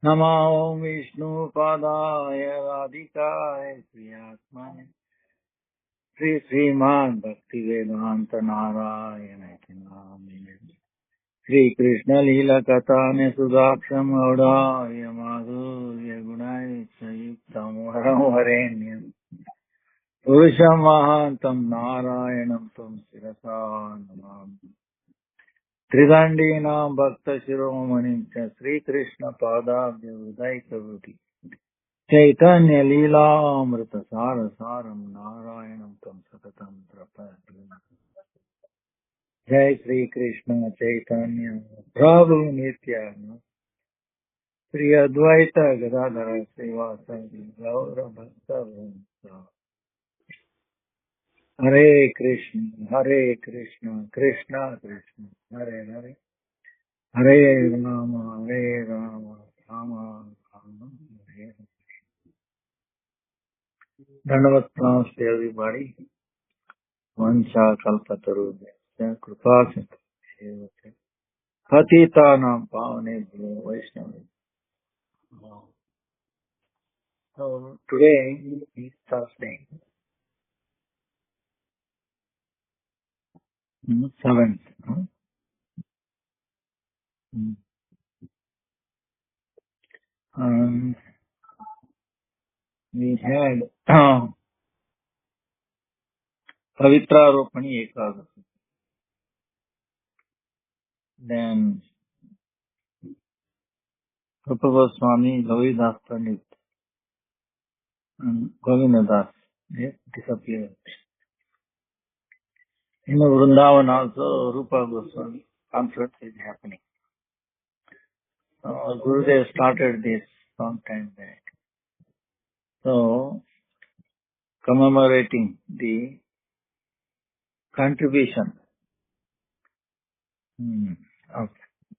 Namo Vishnu Padaya Radhikaya Priyatmane Sri Sriman Bhakti Vedanta Narayana Namine Sri Krishna Lila Katane Sudaksham Audaya Madhurya Gunai Sayuktam Varam Varenyam Purusham Mahantam Narayanam Tam Sirasa Namam Tridandinam Bhakta Shiromanim Sri Krishna Padabhya Udaikavuti Chaitanya Leela Amrita Sara Saram Narayanam Tam Sakatam Prapati Jai Sri Krishna Chaitanya Prabhu Nityananda Sri Advaita Gadadhara Srivasadi Gaura Bhakta Vrinda Hare Krishna Krishna Krishna Hare Hare Hare Rama Rama Rama Hare Hare. Dandavat pranams to everybody. Vancha kalpatarubhya kripa sindhubhya patitanam pavanebhyo vaishnavibhyo. So today is Thursday, 7th. And we had Pavitra Ropani Ekadasi. Then Rupa Goswami, Lovidas Pandit, and Govindadas, they disappeared. In Vrindavan also, Rupa Goswami concert is happening. Gurudev started this long time back. So, commemorating the contribution of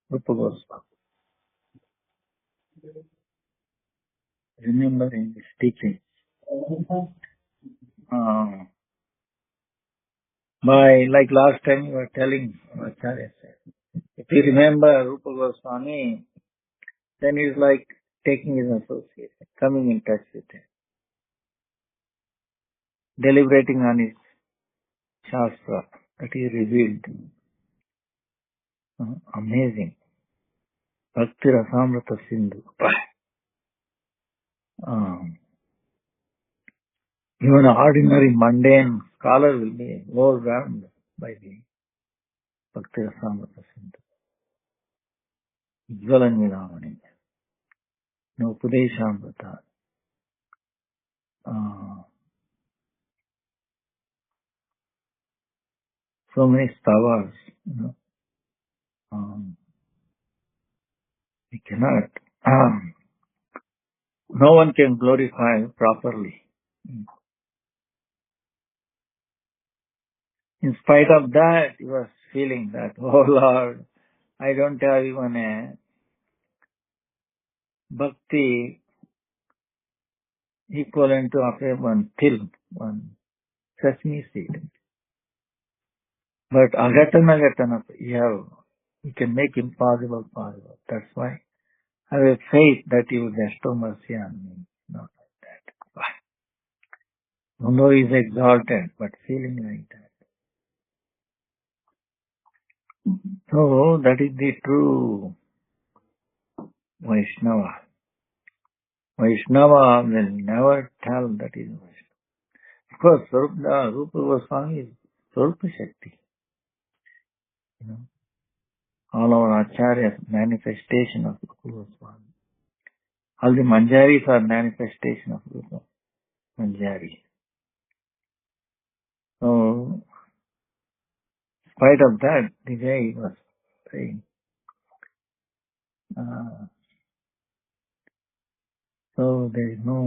Rupa Goswami, remembering his teaching. Like last time you were telling Acharya said, if you remember Rupa Goswami, then it's like taking his associate, coming in touch with him, deliberating on his Shastra that he revealed. Amazing. Bhakti Rasamrita Sindhu. Even an ordinary mundane scholar will be overwhelmed by the Bhakti Rasamrita Sindhu. Jvalanidamani. No Upudeshamrita. So many stavas, we cannot, no one can glorify properly. In spite of that, he was feeling that, oh Lord, I don't have even a bhakti equivalent to of one till, one sesame seed. But agatana, you can make impossible possible. That's why I have faith that you will bestow mercy on me. Not like that. Although he is exalted, but feeling like that. So that is the true Vaishnava. Vaishnava will never tell that he is Vaishnava. Of course, Rupa Goswami is Swarupa Shakti. All our acharyas, manifestation of Rupa Goswami. All the manjaris are manifestation of Rupa Manjari. So, in spite of that, the way he was saying, so there is no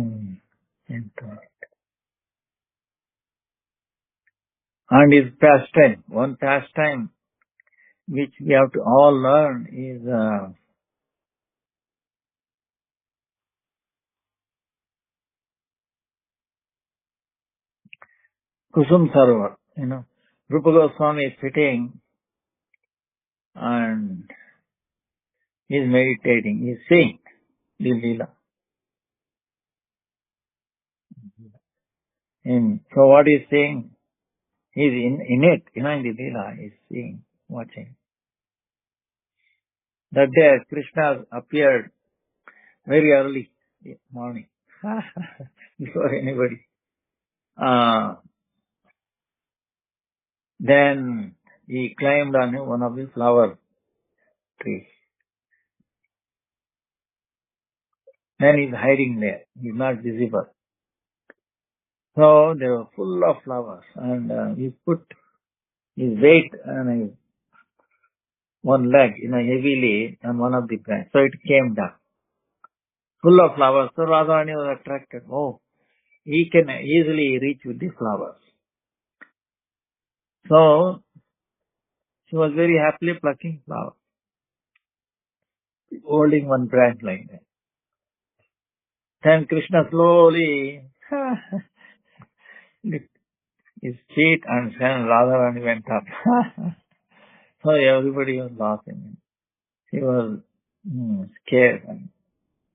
end to it. And his pastime, one pastime which we have to all learn is Kusum Sarovar. Rupa Goswami is sitting and He's meditating. He's seeing the Leela. And so what he's saying, he's in it, in the Leela. He's seeing, watching. That day Krishna appeared very early morning before anybody. Then he climbed on one of the flower trees. Then he's hiding there. He's not visible. So they were full of flowers, and he put his weight on his one leg, heavily on one of the branches. So it came down, full of flowers. So Radharani was attracted. Oh, he can easily reach with the flowers. So she was very happily plucking flowers, holding one branch like that. Then Krishna slowly lifted his feet and then Radharani went up. So everybody was laughing. She was scared.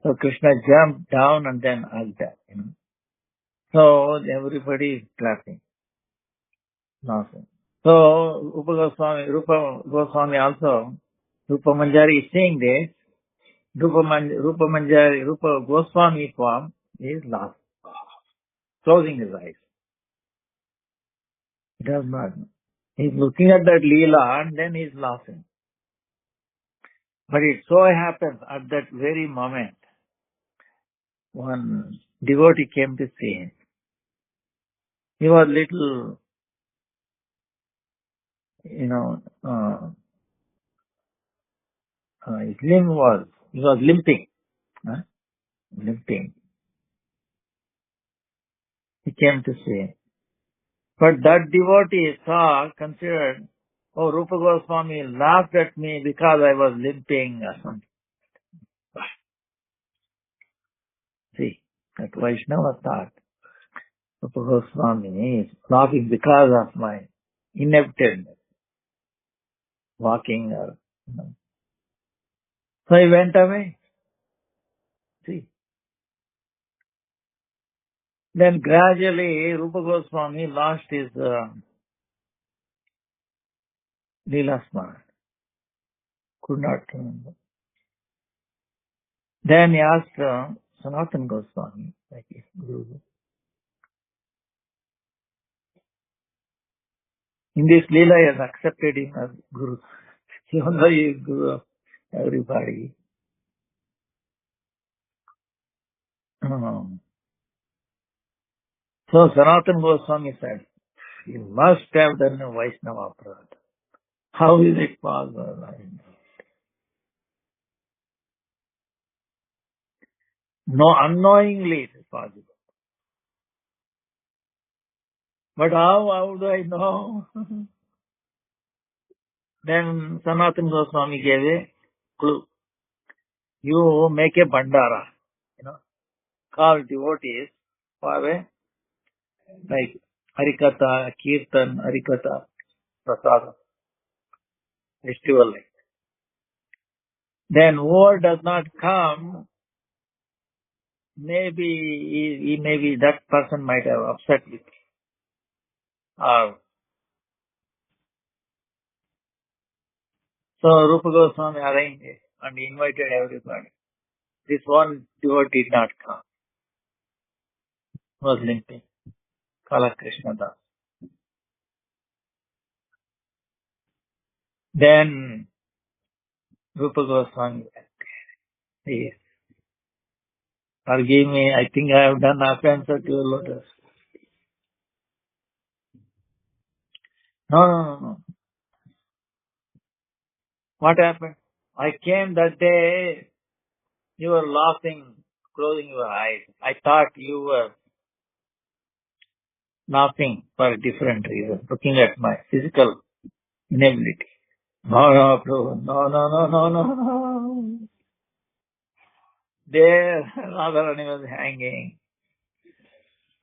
So Krishna jumped down and then hugged her. So everybody is clapping, laughing. So Rupa Goswami also, Rupa Manjari is saying this. Rupa Goswami form is laughing, closing his eyes. He does not. He's looking at that Leela and then he's laughing. But it so happens at that very moment, one devotee came to see him. He was little, he was limping, huh? Limping. He came to see him. But that devotee considered, oh, Rupa Goswami laughed at me because I was limping or something. See, that Vaishnava thought, Rupa Goswami is laughing because of my ineptness, walking or. So he went away. See. Then gradually Rupa Goswami lost his Leela Smaran. Could not remember. Then he asked Sanatana Goswami, like his guru. In this Leela, he has accepted him as guru. Even though he is guru of everybody. So Sanatana Goswami said, you must have done a Vaishnava aparadha. How is it possible? No, unknowingly it is possible. But how do I know? Then Sanatana Goswami gave a clue. You make a bandara, call devotees for a, like, Harikatha, Kirtan, Harikatha, Prasada, festival like. Then whoever does not come, maybe that person might have upset with. So Rupa Goswami arranged it and he invited everybody. This one devotee did not come. He was limping. Kala Krishna Das. Then Rupa Goswami said, please forgive me. I think I have done offense at your lotus. No. What happened? I came that day. You were laughing, closing your eyes. I thought you were laughing for a different reason, looking at my physical inability. No, Prabhu. No. There, Radharani was hanging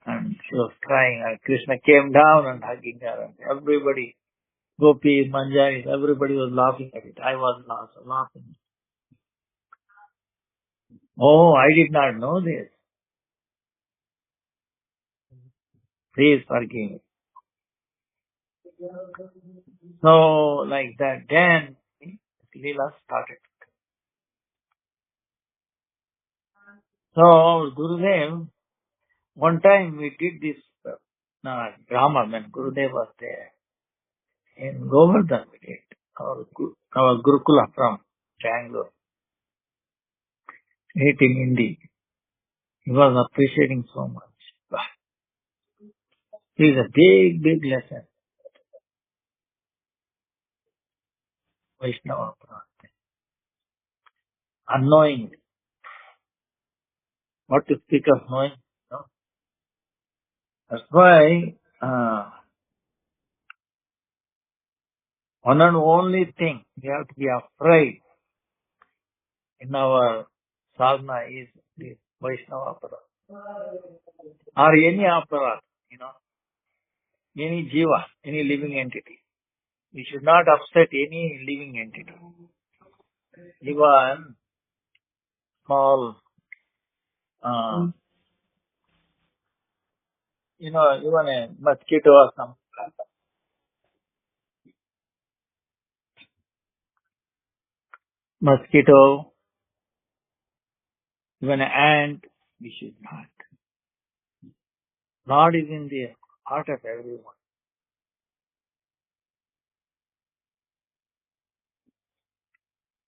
and she was crying and Krishna came down and hugging her and everybody, Gopis, Manjaris, everybody was laughing at it. I was laughing. Oh, I did not know this. Please forgive me. So, like that, then Leela started. So, Gurudev, one time we did this drama when Gurudev was there. In Govardhan we did. Our Gurukula from Bangalore. Meeting Hindi. He was appreciating so much. It is a big, big lesson. Vaishnava Prajna. Unknowing. What to speak of knowing? No? That's why one and only thing we have to be afraid in our sadhana is this Vaishnava Prajna. Or any aparat, any jiva, any living entity. We should not upset any living entity. Even small, even a mosquito or some mosquito, even an ant, we should not. Lord is in the heart of everyone.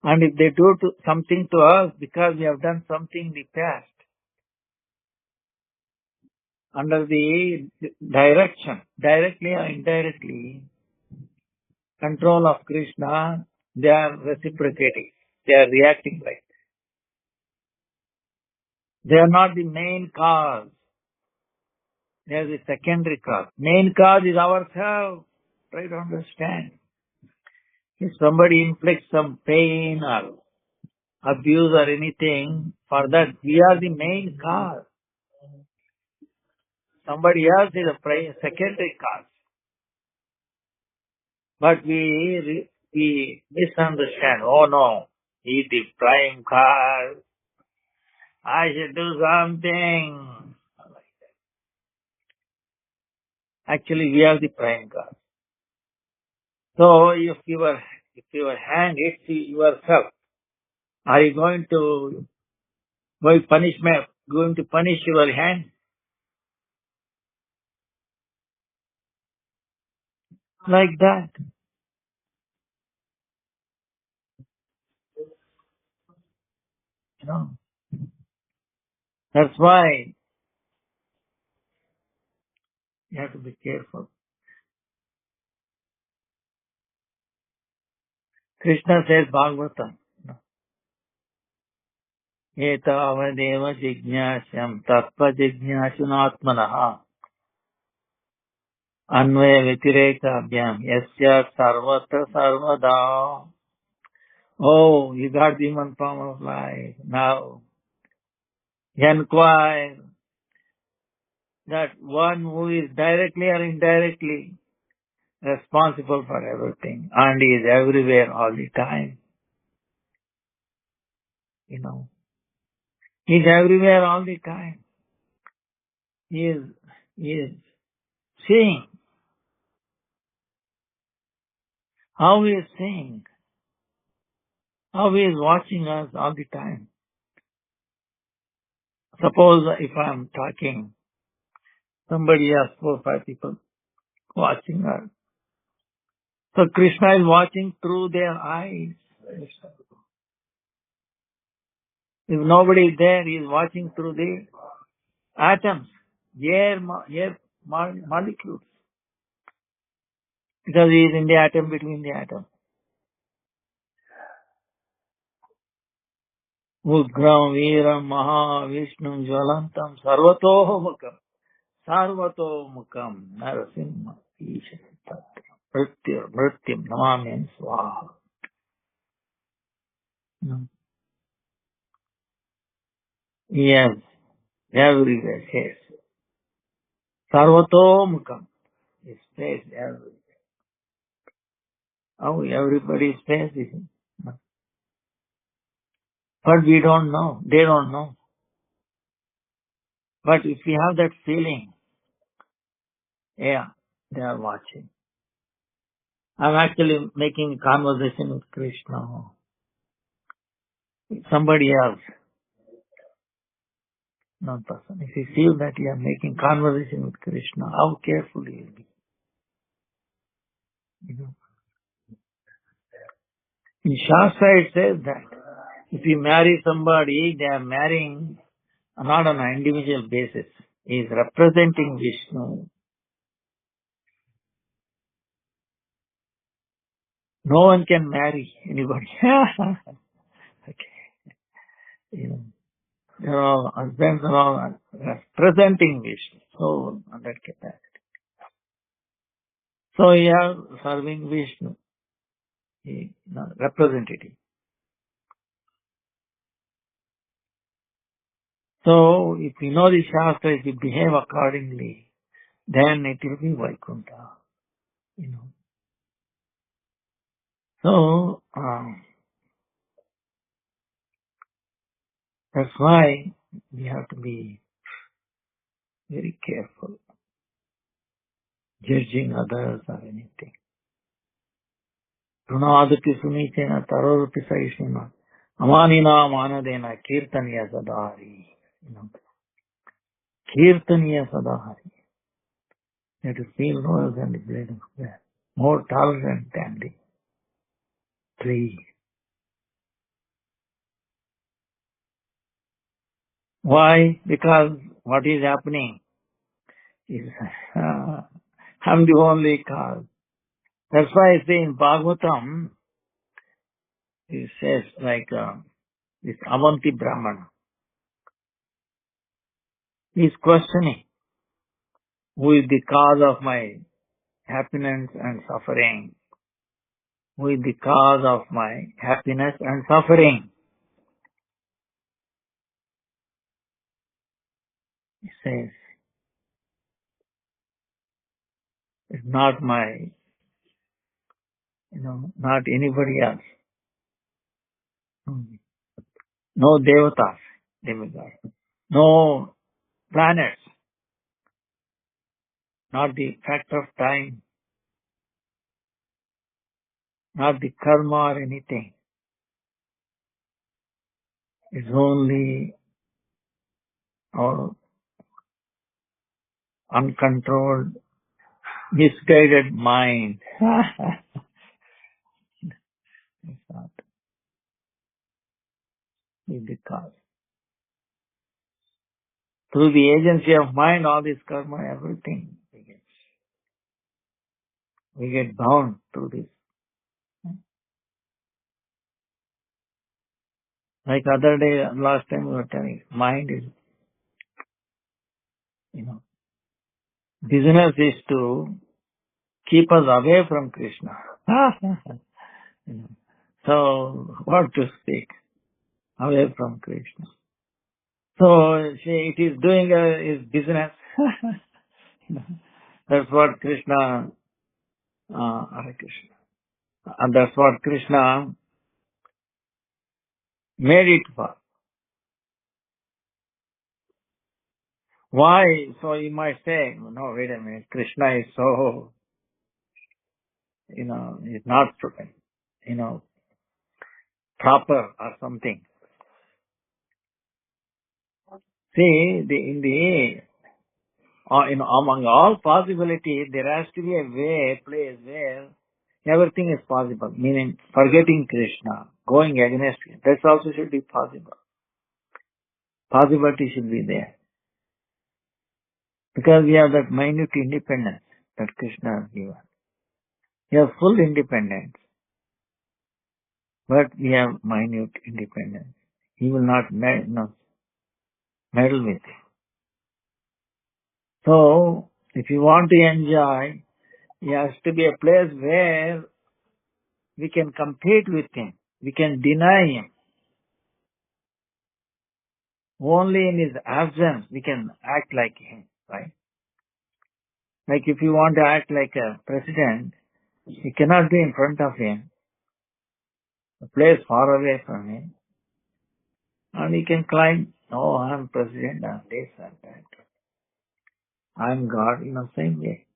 And if they do something to us because we have done something in the past, under the direction, directly or indirectly, control of Krishna, they are reciprocating. They are reacting like that. They are not the main cause. They are the secondary cause. Main cause is ourselves. Try to understand. If somebody inflicts some pain or abuse or anything, for that we are the main cause. Somebody else is a secondary cause. But we misunderstand. Oh no, he is the prime cause. I should do something. Actually, we are the prime cause. So if your hand hits yourself, are you going to punish your hand? Like that. You know. That's why you have to be careful. Krishna says Bhagavatam. एतावदेव जिज्ञास्यम् तत्त्वजिज्ञासुनात्मनः अन्वय व्यतिरेकाभ्याम् यस्य सर्वत्र सर्वदा. Oh, you got the human form of life. Now, inquire that one who is directly or indirectly responsible for everything and is everywhere all the time. He's everywhere all the time. He is seeing. How he is seeing. How he is watching us all the time. Suppose if I'm talking, somebody has 4 or 5 people watching us. So Krishna is watching through their eyes. If nobody is there, he is watching through the atoms, air molecules. Because he is in the atom between the atoms. Ugram Veeram Mahavishnu Jvalantam Sarvatohmukam Sarvatomukam Narasimha Isha Mrityam Namamyam Swaha. Yes, everywhere, yes. Sarvatomukam is place everywhere. Oh, everybody's face is But we don't know. They don't know. But if we have that feeling, yeah, they are watching. I'm actually making conversation with Krishna. Somebody else, not person. If you feel that you are making conversation with Krishna, how careful you will be. You know? In Shastra it says that if you marry somebody, they are marrying not on an individual basis. He is representing Vishnu. No one can marry anybody. Okay. You know, they're all husbands are all representing Vishnu. So on that capacity. So you are serving Vishnu, representative. So if you know the Shastra, if you behave accordingly, then it will be Vaikuntha. You know. So that's why we have to be very careful judging others or anything. Runadapi sunichena tarorupi saishuna amanina manadena kirtaniya sadari. You know, kirtaniya sadari. You have to feel lower than the blade of grass, more tolerant than the tree. Why? Because what is happening is I'm the only cause. That's why I say in Bhagavatam, it says like this Avanti Brahmana. He's questioning who is the cause of my happiness and suffering. Who is the cause of my happiness and suffering? He says, it's not my, not anybody else. Hmm. No devatas, demigod. No planets, not the fact of time, not the karma or anything. It's only our uncontrolled, misguided mind. It's not the cause. Through the agency of mind, all this karma, everything, we get bound to this. Like other day, last time we were telling, mind is, business is to keep us away from Krishna. You know. So, what to speak? Away from Krishna. So, it is doing his business. That's what Krishna, Hare Krishna. And that's what Krishna made it for. Why? So you might say, no, wait a minute, Krishna is so, is not, proper or something. See, among all possibilities, there has to be a place where everything is possible, meaning forgetting Krishna, going against him. That also should be possible. Possibility should be there. Because we have that minute independence that Krishna has given. We have full independence, but we have minute independence. He will not meddle with it. So, if you want to enjoy, there has to be a place where we can compete with him. We can deny him. Only in his absence we can act like him, right? Like if you want to act like a president, you cannot be in front of him, a place far away from him. And he can claim, oh, I'm president, I'm this and that. I'm God, same way.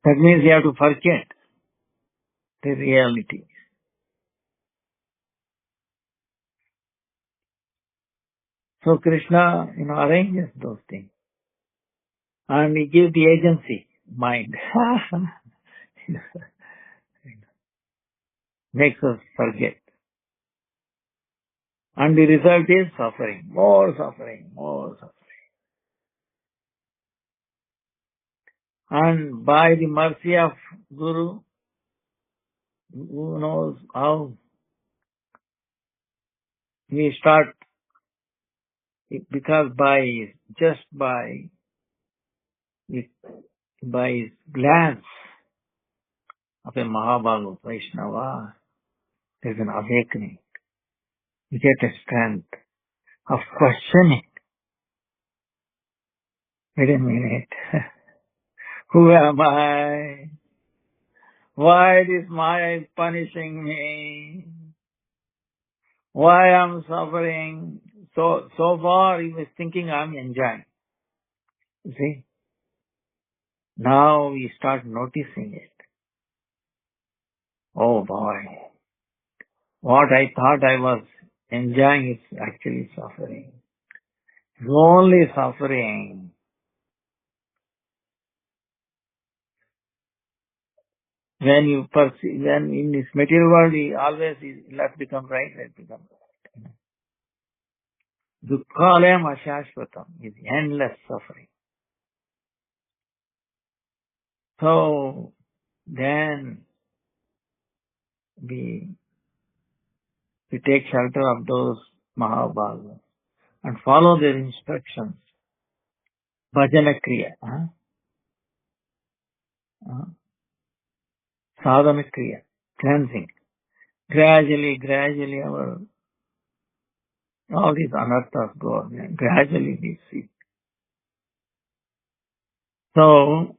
That means you have to forget the reality. So Krishna, arranges those things. And he gives the agency, mind. Makes us forget. And the result is suffering. More suffering, more suffering. And by the mercy of Guru, who knows how we start, because just by his glance of a Mahabhaga Vaishnava, there's an awakening. You get a strength of questioning. Wait a minute. Who am I? Why this Maya is punishing me? Why I'm suffering? So far he was thinking I'm enjoying. You see? Now we start noticing it. Oh boy. What I thought I was enjoying is actually suffering. It's only suffering. When you perceive, when in this material world, he always is left become right, right become right. Dukkhalayam ashashvatam is endless suffering. So then we take shelter of those Mahabhagas and follow their instructions. Bhajana Kriya, sadhana Kriya, cleansing. Gradually all these anarthas go away. Gradually we see. So,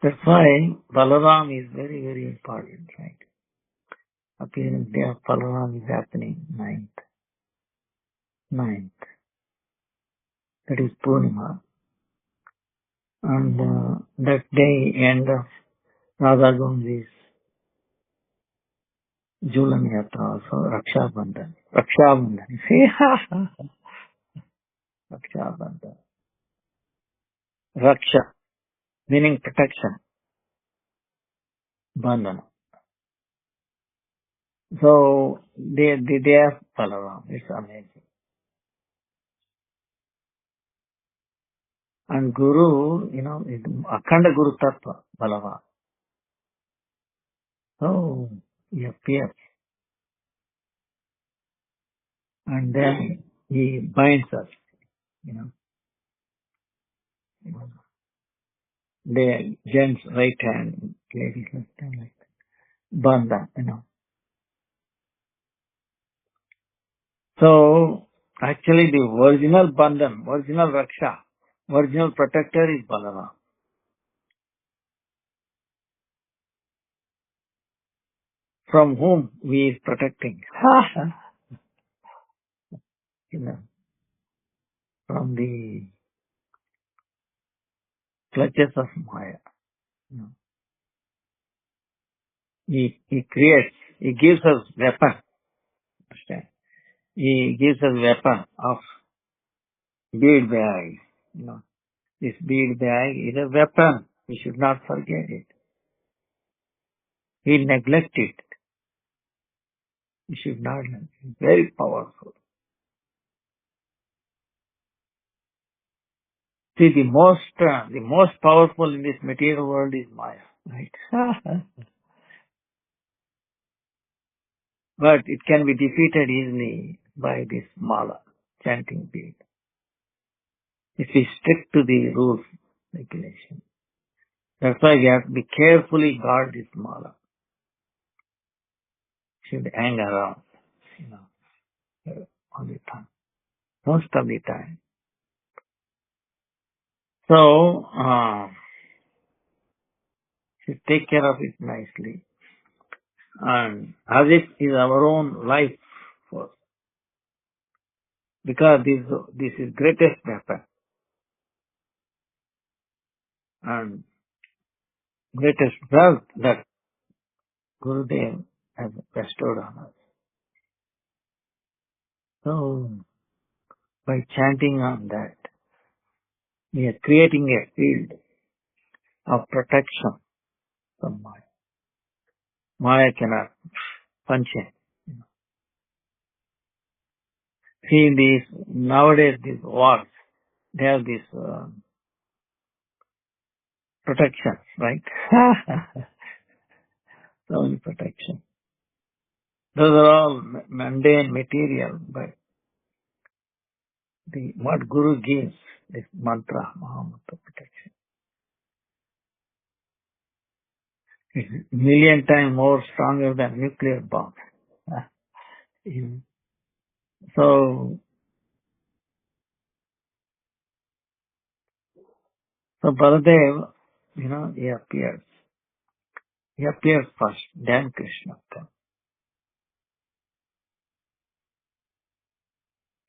that's why Balaram is very, very important, right? Appearance day of Balaram is happening 9th. That is Purnima. And that day, end of Radha Gundi's Julan Yatra also, Raksha Bandhan. See? Raksha Bandhan. Raksha, meaning protection. Bandhana. So, the day of Balaram is amazing. And Guru, is Akhanda Guru Tattva, Balava. So, he appears. And then he binds us, the gents right hand, ladies left hand, like Bandha, So, actually the original Bandhan, original Raksha, original protector is Balava. From whom we is protecting. From the clutches of Maya. He creates, he gives us weapon. Understand? He gives us weapon of bead bag. This bead bag is a weapon. We should not forget it. We neglect it. We should not. It's very powerful. See, the most powerful in this material world is Maya, right? But it can be defeated easily by this mala, chanting bead. If we stick to the rules, regulation. That's why we have to be carefully guard this mala. Should hang around, all the time. Most of the time. So, should take care of it nicely. And as it is our own life force. Because this is greatest weapon and greatest wealth that Gurudev has bestowed on us. So, by chanting on that, we are creating a field of protection from Maya. Maya cannot punch in. See these, nowadays these wars, they have this protection, right? So many protection. Those are all mundane material, but what Guru gives, this mantra, Mahamantra protection, is a million times more stronger than nuclear bomb. Mm. So Baladev, he appears. He appears first, then Krishna comes.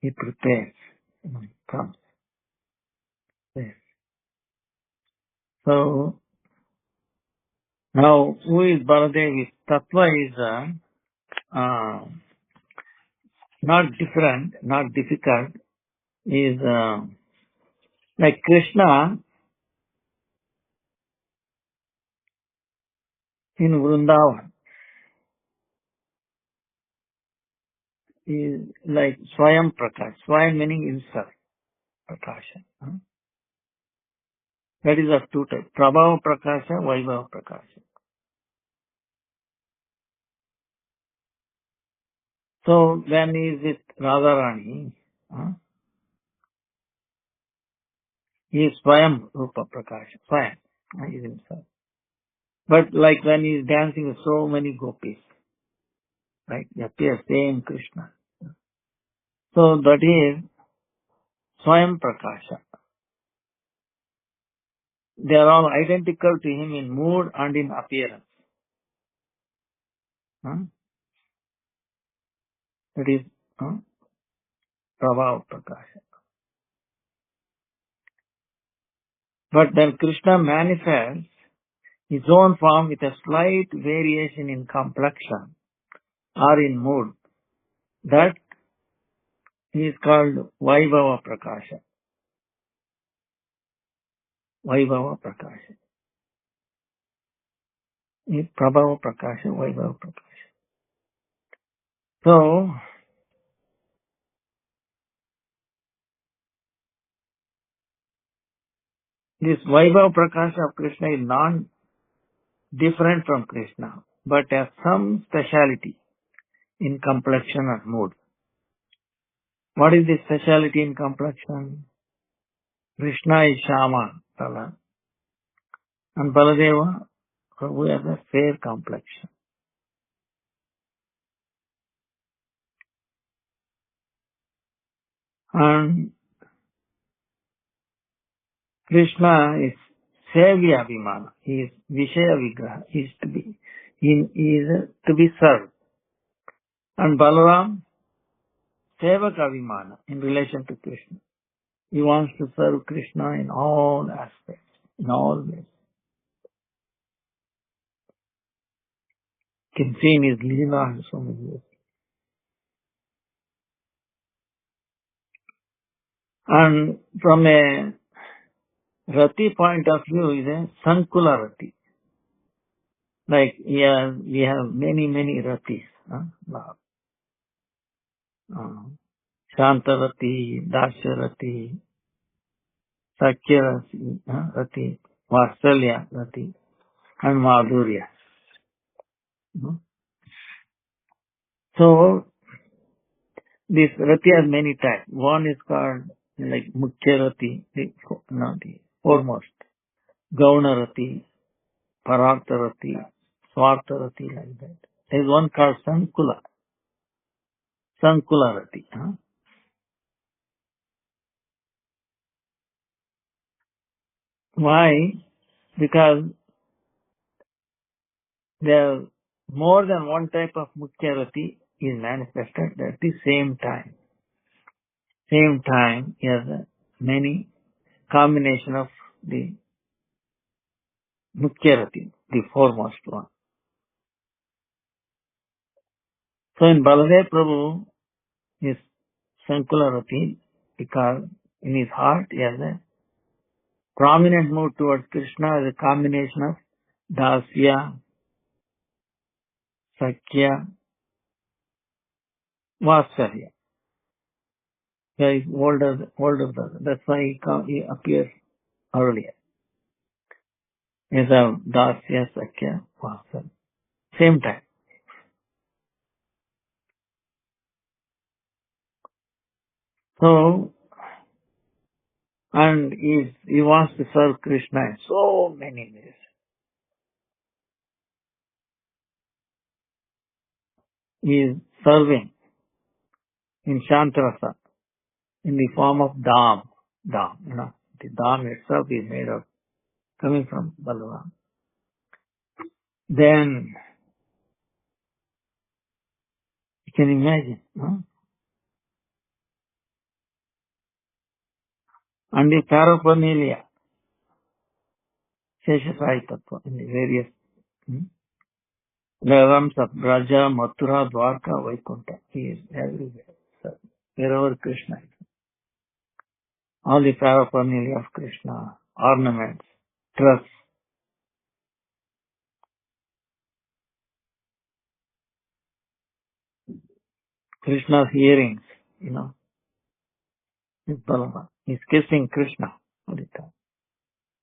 He prepares, comes. Yes. So now, who is Baladev? His tattva is not different, not difficult. Is like Krishna in Vrindavan is like Swayam Prakash. Swayam meaning himself, Prakasha. That is of two types. Prabhava Prakasha, Vaibhava Prakasha. So when he is with Radharani, he is Swayam Rupa Prakasha. Swayam. He is himself. But like when he is dancing with so many gopis, right? He appears same Krishna. So that is Swayam Prakasha. They are all identical to him in mood and in appearance. That is Prabhava Prakasha. But then Krishna manifests his own form with a slight variation in complexion or in mood. That is called Vaibhava Prakasha. Vaibhava Prakasha. Prabhava Prakasha, Vaibhava Prakasha. So, this Vaibhava Prakasha of Krishna is not different from Krishna, but has some speciality in complexion or mood. What is the speciality in complexion? Krishna is Shama color and Baladeva who has a fair complexion. And Krishna is Sevya Abhimana. He is Vishaya Vigraha. He is to be served. And Balaram, Sevaka Abhimana in relation to Krishna. He wants to serve Krishna in all aspects, in all ways. You can see in his Leela in so many ways. And from a Rati point of view is a Sankula Rati. Like we have many Ratis. Shantarati, Dasharati, Sakya Rati, Vatsalya Rati, and Madhurya. So, this Rati has many types. One is called like Mukhya Rati, the foremost. Gauna Rati, Parartha Rati, Swartha Rati, like that. There is one called Sankula. Sankula Rati. Why? Because There more than one type of Mukhya-rati is manifested at the same time. Same time, he has many combination of the Mukhya-rati, the foremost one. So in Baladev Prabhu is Sankula-rati because in his heart he has a prominent mood towards Krishna as a combination of Dasya, Sakya, Vatsarya. He is older brother. That's why he appears earlier. He is a Dasya, Sakya, Vatsarya. Same time. So, and he wants to serve Krishna in so many ways. He is serving in Shantarasa in the form of Dham. Dham, the Dham itself is made of, coming from Balaram. Then, you can imagine, no? And the paraphernalia, Sheshasai Tattva, in the various levels of Braja, Mathura, Dwarka, Vaikuntha. He is everywhere. So, wherever Krishna is. All the paraphernalia of Krishna, ornaments, dress, Krishna's earrings, is Balama. He's kissing Krishna all the time.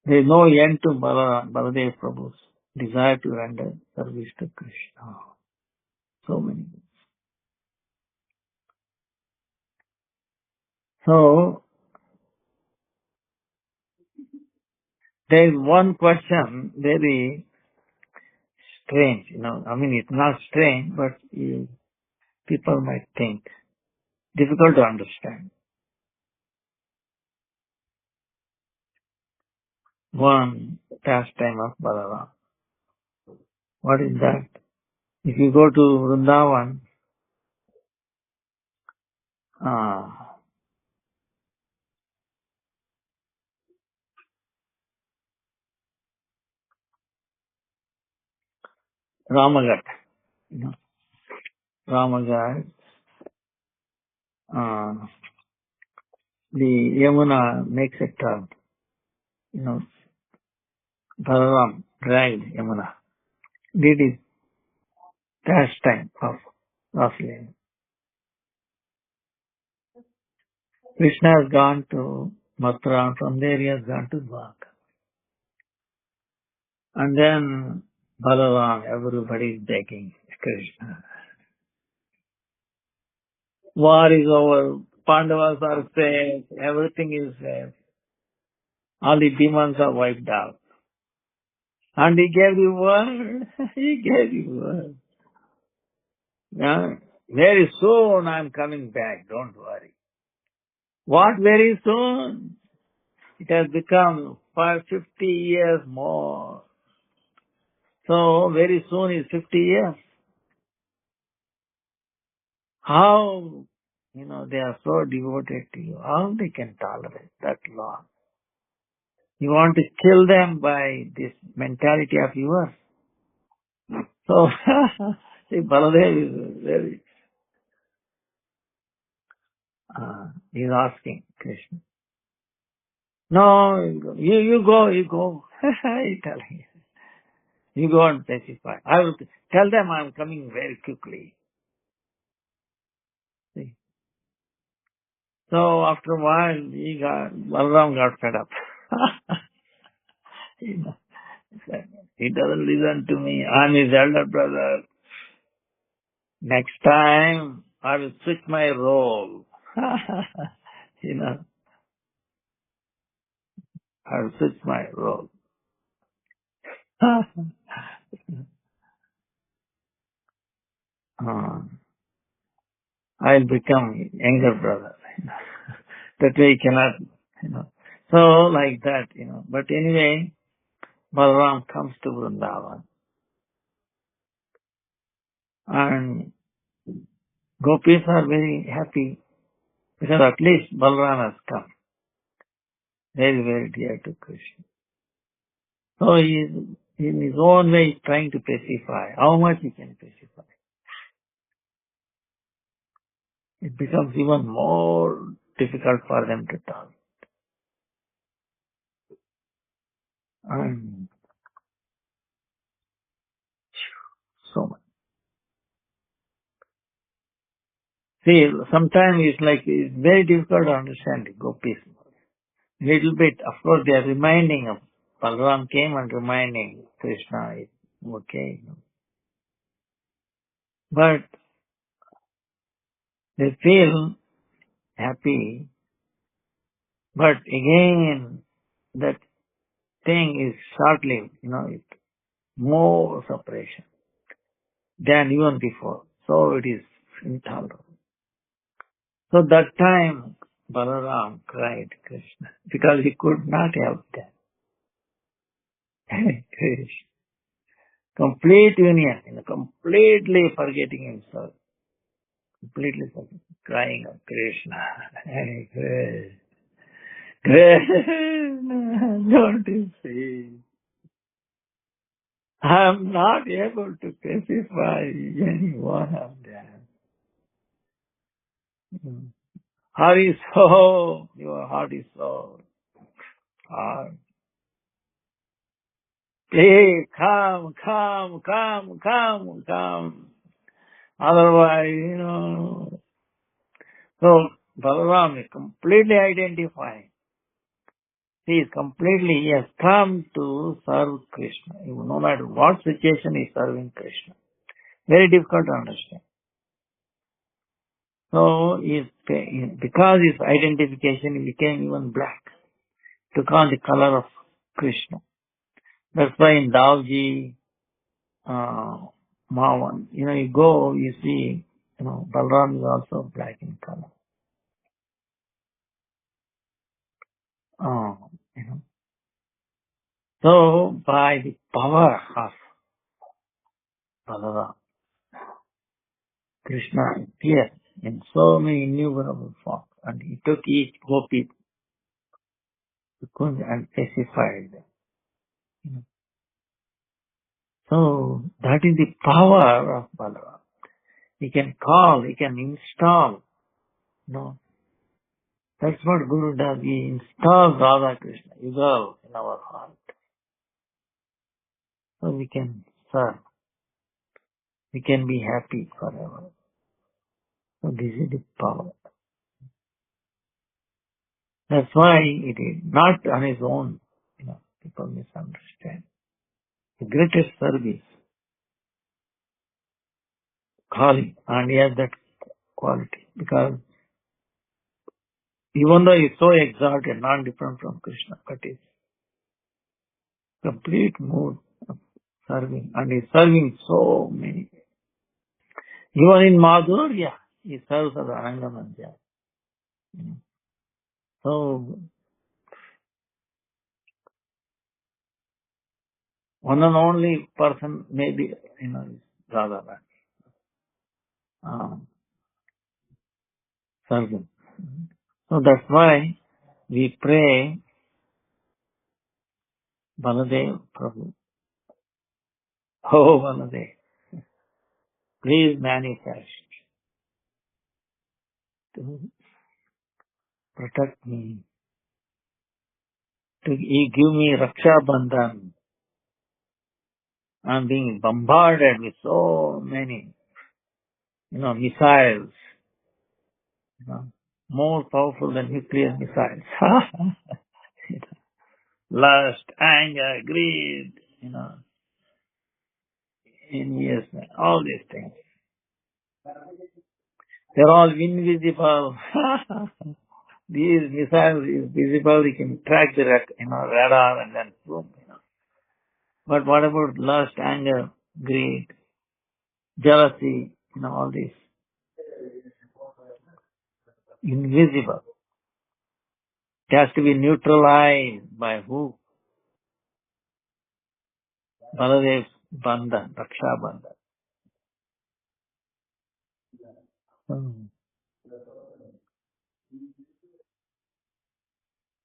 There is no end to Baladev Prabhu's desire to render service to Krishna. So many. So, there is one question very strange, I mean, it's not strange, but people might think difficult to understand. One pastime of Balaram. What is that? If you go to Vrindavan, Ramagat, Ramagat, the Yamuna makes a turn, Balaram dragged Yamuna, did his pastime of Rasalila. Krishna has gone to Mathura, and from there he has gone to Dwarka. And then Balaram, everybody is begging Krishna. War is over, Pandavas are safe, everything is safe. All the demons are wiped out. And he gave the word. He gave the word. Yeah. Very soon I'm coming back, don't worry. What very soon? It has become 50 years more. So very soon is 50 years. How, they are so devoted to you. How they can tolerate that long? You want to kill them by this mentality of yours. So, see, Baladev is very, he's asking Krishna. No, you go. He's telling him. You go and pacify. I will tell them I'm coming very quickly. See? So after a while, Balaram got fed up. He said, he doesn't listen to me. I'm his elder brother. Next time, I will switch my role. I will switch my role. I'll become younger brother. That way he cannot, So like that, But anyway, Balaram comes to Vrindavan. And gopis are very happy because at least Balaram has come. Very, very dear to Krishna. So he is in his own way trying to pacify. How much he can pacify? It becomes even more difficult for them to talk. And so much. See, sometimes it's very difficult to understand the gopis. Little bit, of course, they are reminding of Balaram came and reminding Krishna is okay. But they feel happy. But again, that thing is short-lived, it's more separation than even before. So it is intolerable. So that time, Balaram cried Krishna because he could not help that. Krishna. Complete union, completely forgetting himself. Completely forgetting. Crying of Krishna. Hey, Krishna, don't you see? I'm not able to pacify any one of them. Hari so, your heart is so hard. Hey, come. Otherwise, so Balaram is completely identifying. He has come to serve Krishna. No matter what situation he is serving Krishna. Very difficult to understand. So, because his identification, he became even black. Took on the color of Krishna. That's why in Davji, Mawan, you go, you see, Balaram is also black in color. Uh, you know. So, by the power of Balaram, Krishna appeared in so many innumerable forms, and he took each gopi and pacified them. So that is the power of Balaram. He can call, he can install. That's what Guru does. He installs Radha Krishna, Yugal, in our heart. So we can serve. We can be happy forever. So this is the power. That's why it is not on his own. People misunderstand. The greatest service, calling, and he has that quality. Because even though he is so exalted, not different from Krishna, but his complete mood of serving, and he is serving so many. Even in Madhurya, he serves as Anangamanja. So, one and only person maybe, is Radharani, serving. So that's why we pray, Baladev Prabhu. Oh, Baladev, please manifest to protect me, to give me Raksha Bandhan. I'm being bombarded with so many, missiles, more powerful than nuclear missiles. Lust, anger, greed, envious, all these things. They're all invisible. These missiles is visible. You can track the radar and then boom. But what about lust, anger, greed, jealousy? All these invisible. It has to be neutralized by who? Baladev's Bandhan, Raksha Bandhan.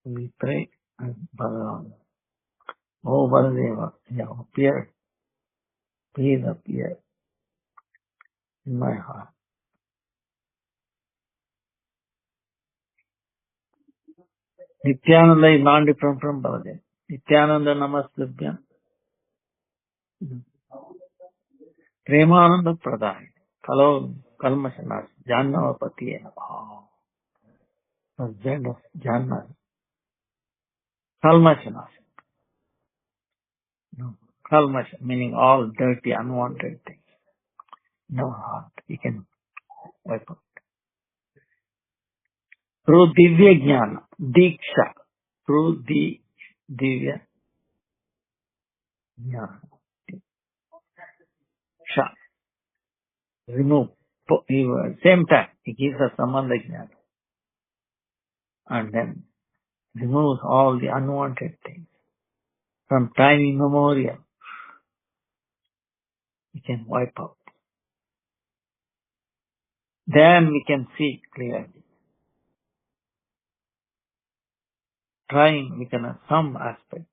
We pray, and Balaram, oh Baladeva, you have appeared, please appear in my heart. Nityananda is not different from Baladeva. Nityananda Namastubhyam, Premananda Pradai, Kalo Kalmashanas, Jannavapati, husband of Janna, Kalmashanas. No. Kalmash, meaning all dirty, unwanted things. No heart. You can wipe out. Through Divya Jnana, Diksha, through the Divya Jnana, Diksha, remove. Same time, he gives us Samandha Jnana and then removes all the unwanted things. From time immemorial, we can wipe out. Then we can see clearly. Trying, we can have some aspect.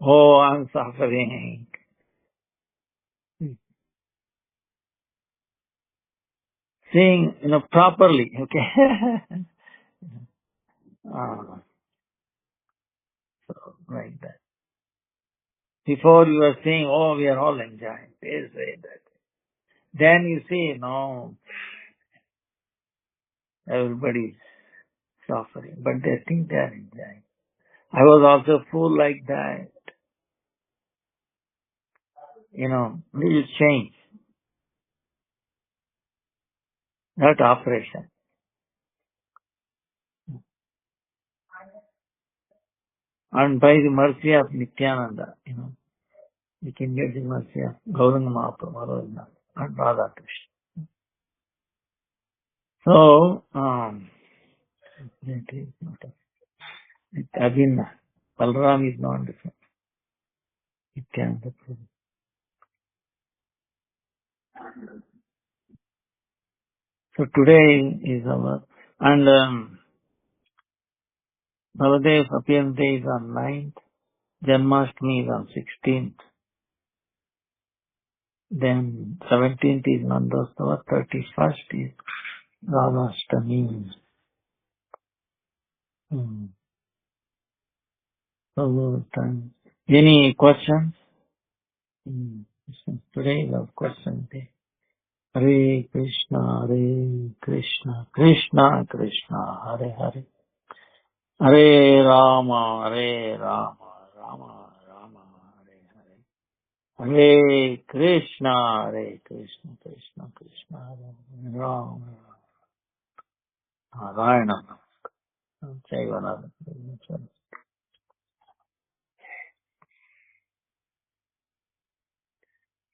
Oh, I'm suffering. Seeing, properly, okay? Ah, so, like that. Before you were saying, oh, we are all enjoying this way, that. Then you see, no, everybody's suffering, but they think they are enjoying. I was also full like that. Little change, not operation. And by the mercy of Nityananda, we can get the mercy of Gauranga Mahaprabhu and Radha Krishna. So, it is not it's Abhinna. Balaram is not different. Nityananda Prabhu. So today is and Baladev's appearance day is on 9th, Janmashtami is on 16th, then 17th is Nandostava, 31st is Radhashtami. So, any questions? Today is our question day. Hare Krishna, Krishna Krishna, Hare Hare. Hare Rama, Rama Rama, Hare Hare. Hare Krishna, Krishna Krishna, Hare Rama. Narayana. Jaivanada.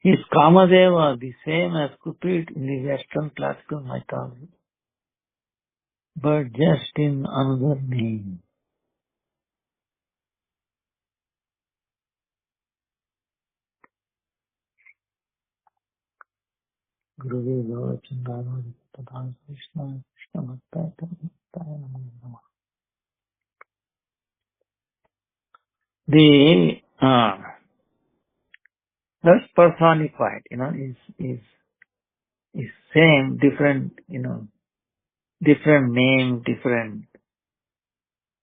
Is Kamadeva the same as Cupid in the Western classical mythology, but just in another name? Gurudev Chandana Pradhan Krishna Krishna Bhaktaya Namo. The that's personified, is same, different, different name, different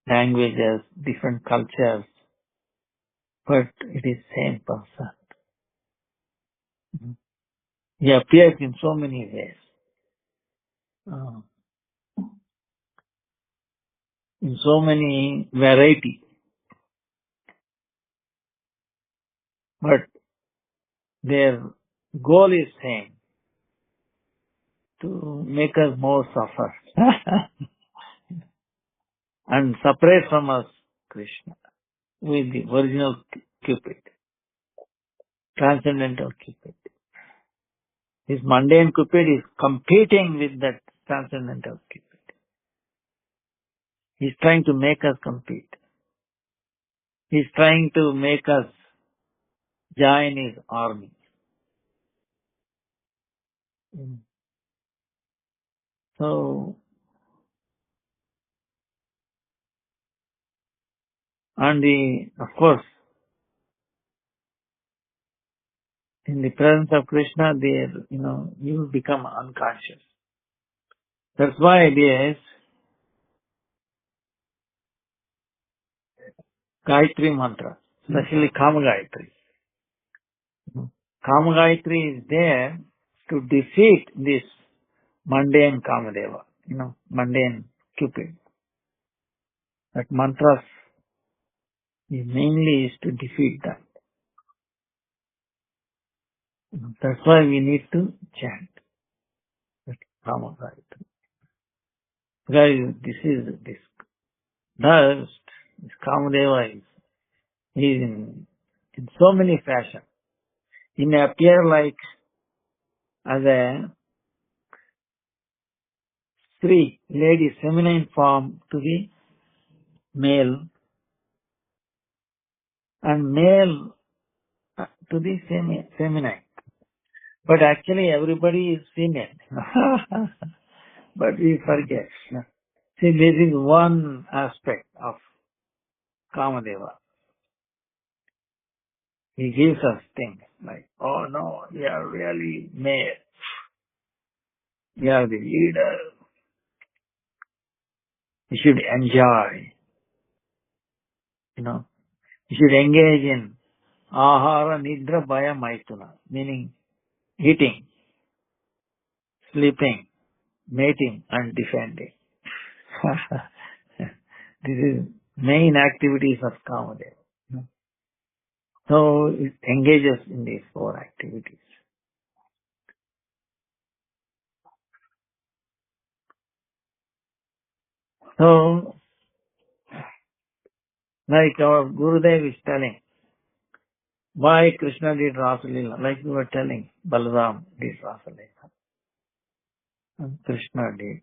languages, different cultures, but it is same person. He appears in so many ways, in so many varieties, but their goal is same, to make us more suffer and separate from us Krishna with the original Cupid, transcendental Cupid. This mundane Cupid is competing with that transcendental Cupid. He's trying to make us compete. He's trying to make us join his army. Mm. So, of course, in the presence of Krishna, there, you become unconscious. That's why it is Gayatri mantra, especially Kama Gayatri. Kama Gayatri is there to defeat this mundane Kamadeva, mundane Cupid. That mantras mainly is to defeat that. That's why we need to chant that Kama Gayatri. Because this dust, this Kamadeva is in so many fashions. He may appear like as a Sri, lady, feminine form to the male, and male to the feminine. But actually everybody is female. But we forget. See, this is one aspect of Kamadeva. He gives us things like, oh no, you are really male. You are the leader. You should enjoy, You should engage in ahara, nidra, bhaya, maituna, meaning eating, sleeping, mating, and defending. This is main activities of Kamadeva. So it engages in these four activities. So, like our Gurudev is telling, why Krishna did Rasalila, like we were telling, Balaram did Rasalila, and Krishna did.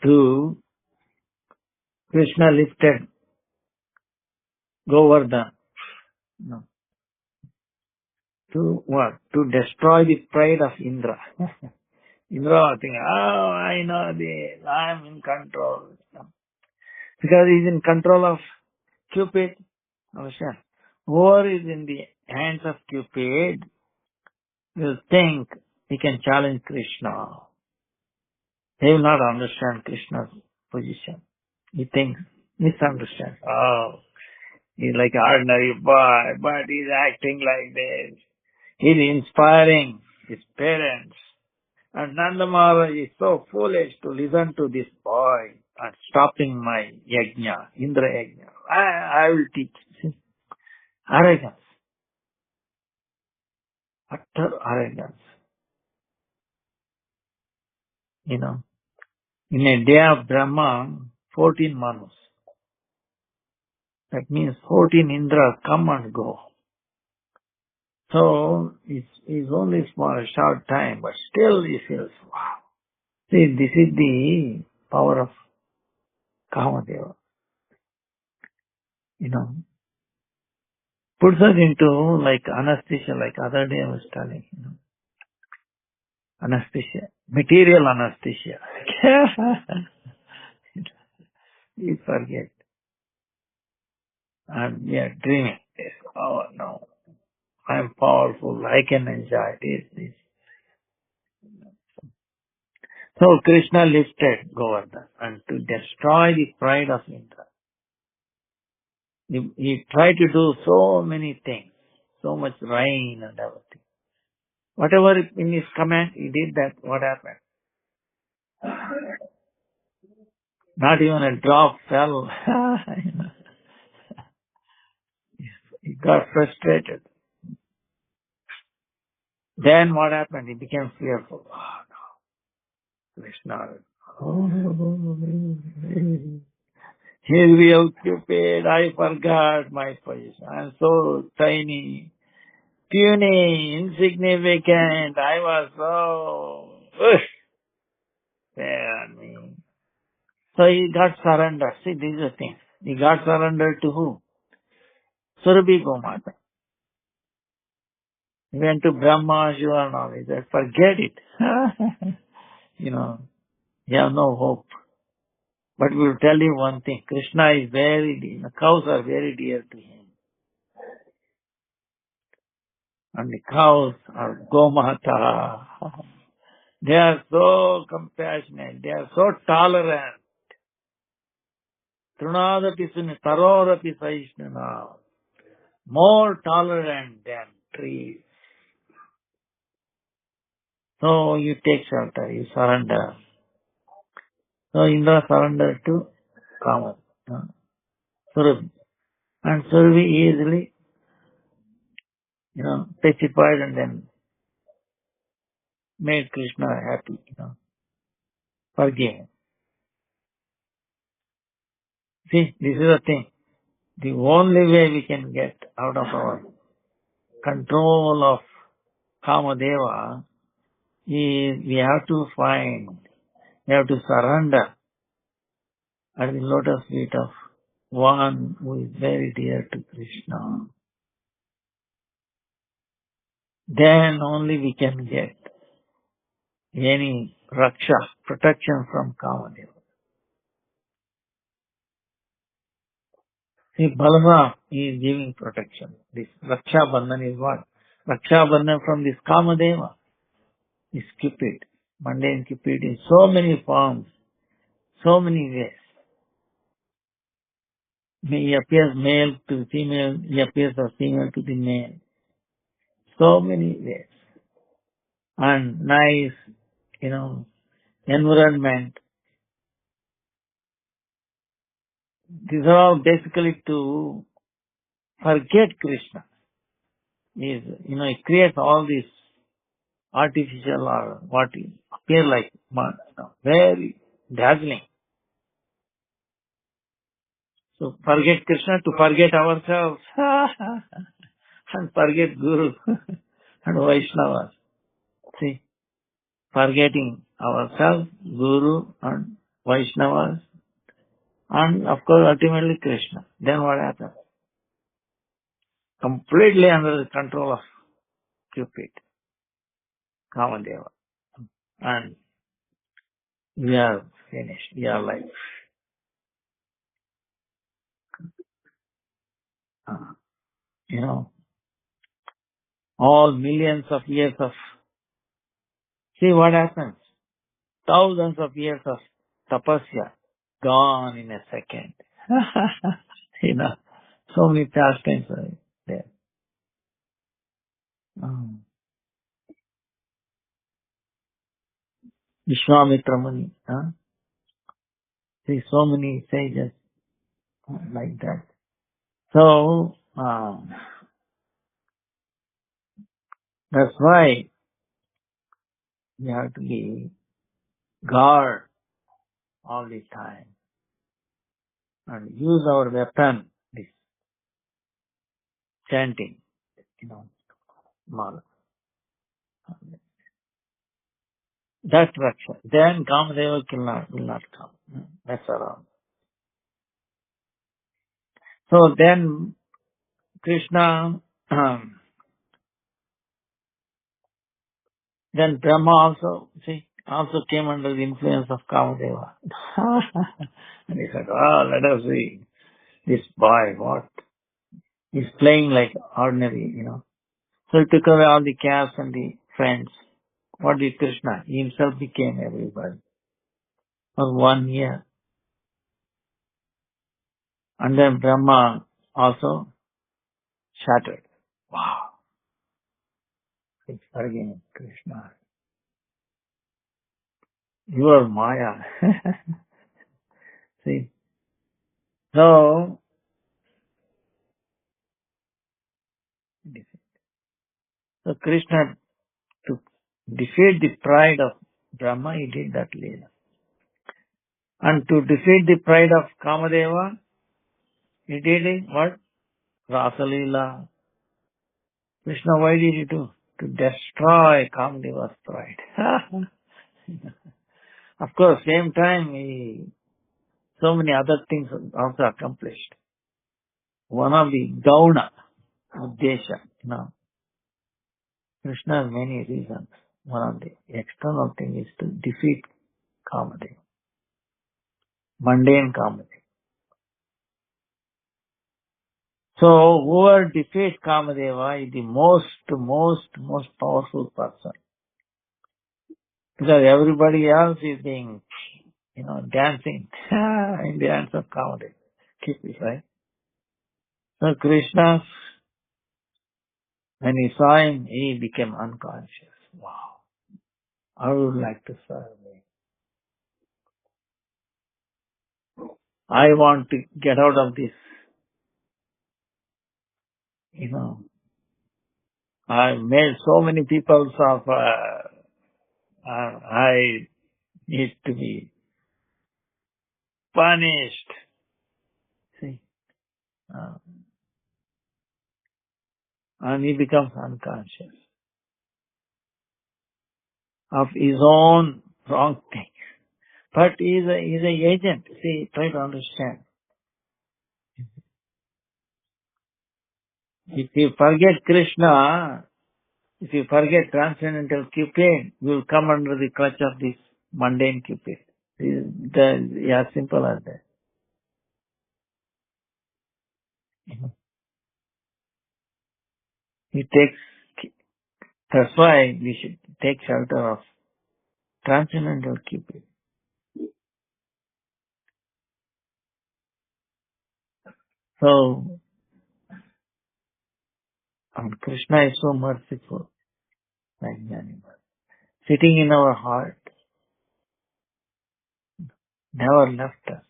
To Krishna lifted Govardhan. No. To what? To destroy the pride of Indra. Indra thinking, oh, I know this, I am in control. Because he is in control of Cupid. Understand? Whoever is in the hands of Cupid will think he can challenge Krishna. They will not understand Krishna's position. He thinks, misunderstands. Oh, he's like an ordinary boy, but he's acting like this. He's inspiring his parents. And Nanda Maharaj is so foolish to listen to this boy and stopping my yajna, Indra yajna. I will teach. See? Arrogance. Utter arrogance. In a day of Brahma, 14 Manus. That means 14 Indras come and go. So, it's only for a short time, but still he feels, wow. See, this is the power of Kamadeva. Puts us into like anesthesia, like other day I was telling, anesthesia, material anesthesia. We forget. And we are dreaming this. Oh no, I am powerful, I can enjoy this. So Krishna lifted Govardhan and to destroy the pride of Indra. He tried to do so many things, so much rain and everything. Whatever in his command, he did that. What happened? Not even a drop fell. He got frustrated. Then what happened? He became fearful. Oh no, Krishna. Oh, he's real stupid. I forgot my position. I'm so tiny, puny, insignificant. I was so fair on me. So he got surrendered. See, this is the thing. He got surrendered to who? Surabhi Gomata. He went to Brahma, Shiva and all. He said, forget it. You have no hope. But we will tell you one thing. Krishna is very dear. The cows are very dear to him. And the cows are Gomata. They are so compassionate. They are so tolerant. Trunadapi suni tarorapi saishnana. More tolerant than trees. So you take shelter, you surrender. So Indra surrendered to Kama, Surabhi. And Surabhi easily, pacified and then made Krishna happy, forgive him. See, this is the thing. The only way we can get out of our control of Kamadeva is we have to surrender at the lotus feet of one who is very dear to Krishna. Then only we can get any raksha, protection from Kamadeva. See, Balaram is giving protection. This Raksha Bandhan is what? Raksha Bandhan from this Kamadeva is Cupid, mundane Cupid in so many forms, so many ways. He appears male to female, he appears as female to the male. So many ways. And nice, environment. These are all basically to forget Krishna. It creates all these artificial or what appear like very dazzling. So forget Krishna to forget ourselves and forget Guru and Vaishnavas. See, forgetting ourselves, Guru and Vaishnavas and of course ultimately Krishna. Then what happens? Completely under the control of Cupid, Kamadeva. And we are finished. We are like, all millions of years of, see what happens. Thousands of years of tapasya gone in a second. So many pastimes are there. Vishwamitra Muni. See, so many sages like that. So, that's why we have to be guard all the time and use our weapon, this chanting, mala. That Raksha. Then Kamadeva will not come. Mess around. So then Krishna, then Brahma also came under the influence of Kamadeva. And he said, let us see this boy, what? He's playing like ordinary, So he took away all the casts and the friends. What did Krishna? He himself became everybody for 1 year. And then Brahma also shattered. Wow. It's again Krishna. You are Maya. See? So Krishna, to defeat the pride of Brahma, he did that Leela. And to defeat the pride of Kamadeva, he did it, what? Rasa Leela. Krishna, why did he do? To destroy Kamadeva's pride. Of course, same time, so many other things also accomplished. one of the Gauna Uddesha. Krishna has many reasons. One of the external thing is to defeat Kamadeva, mundane Kamadeva. So whoever defeats Kamadeva is the most powerful person. Because everybody else is being, dancing in the hands of Kamadeva. Keep it right. So Krishna, when he saw him, he became unconscious. Wow. I would like to serve him. I want to get out of this, I made so many people suffer. I need to be punished. See? Uh, and he becomes unconscious of his own wrong thing. But he's an agent. See, try to understand. If you forget Krishna, if you forget transcendental Cupid, you will come under the clutch of this mundane Cupid. As simple as that. He takes, that's why we should take shelter of transcendental Cupid. So, and Krishna is so merciful, like animal. Sitting in our heart, never left us.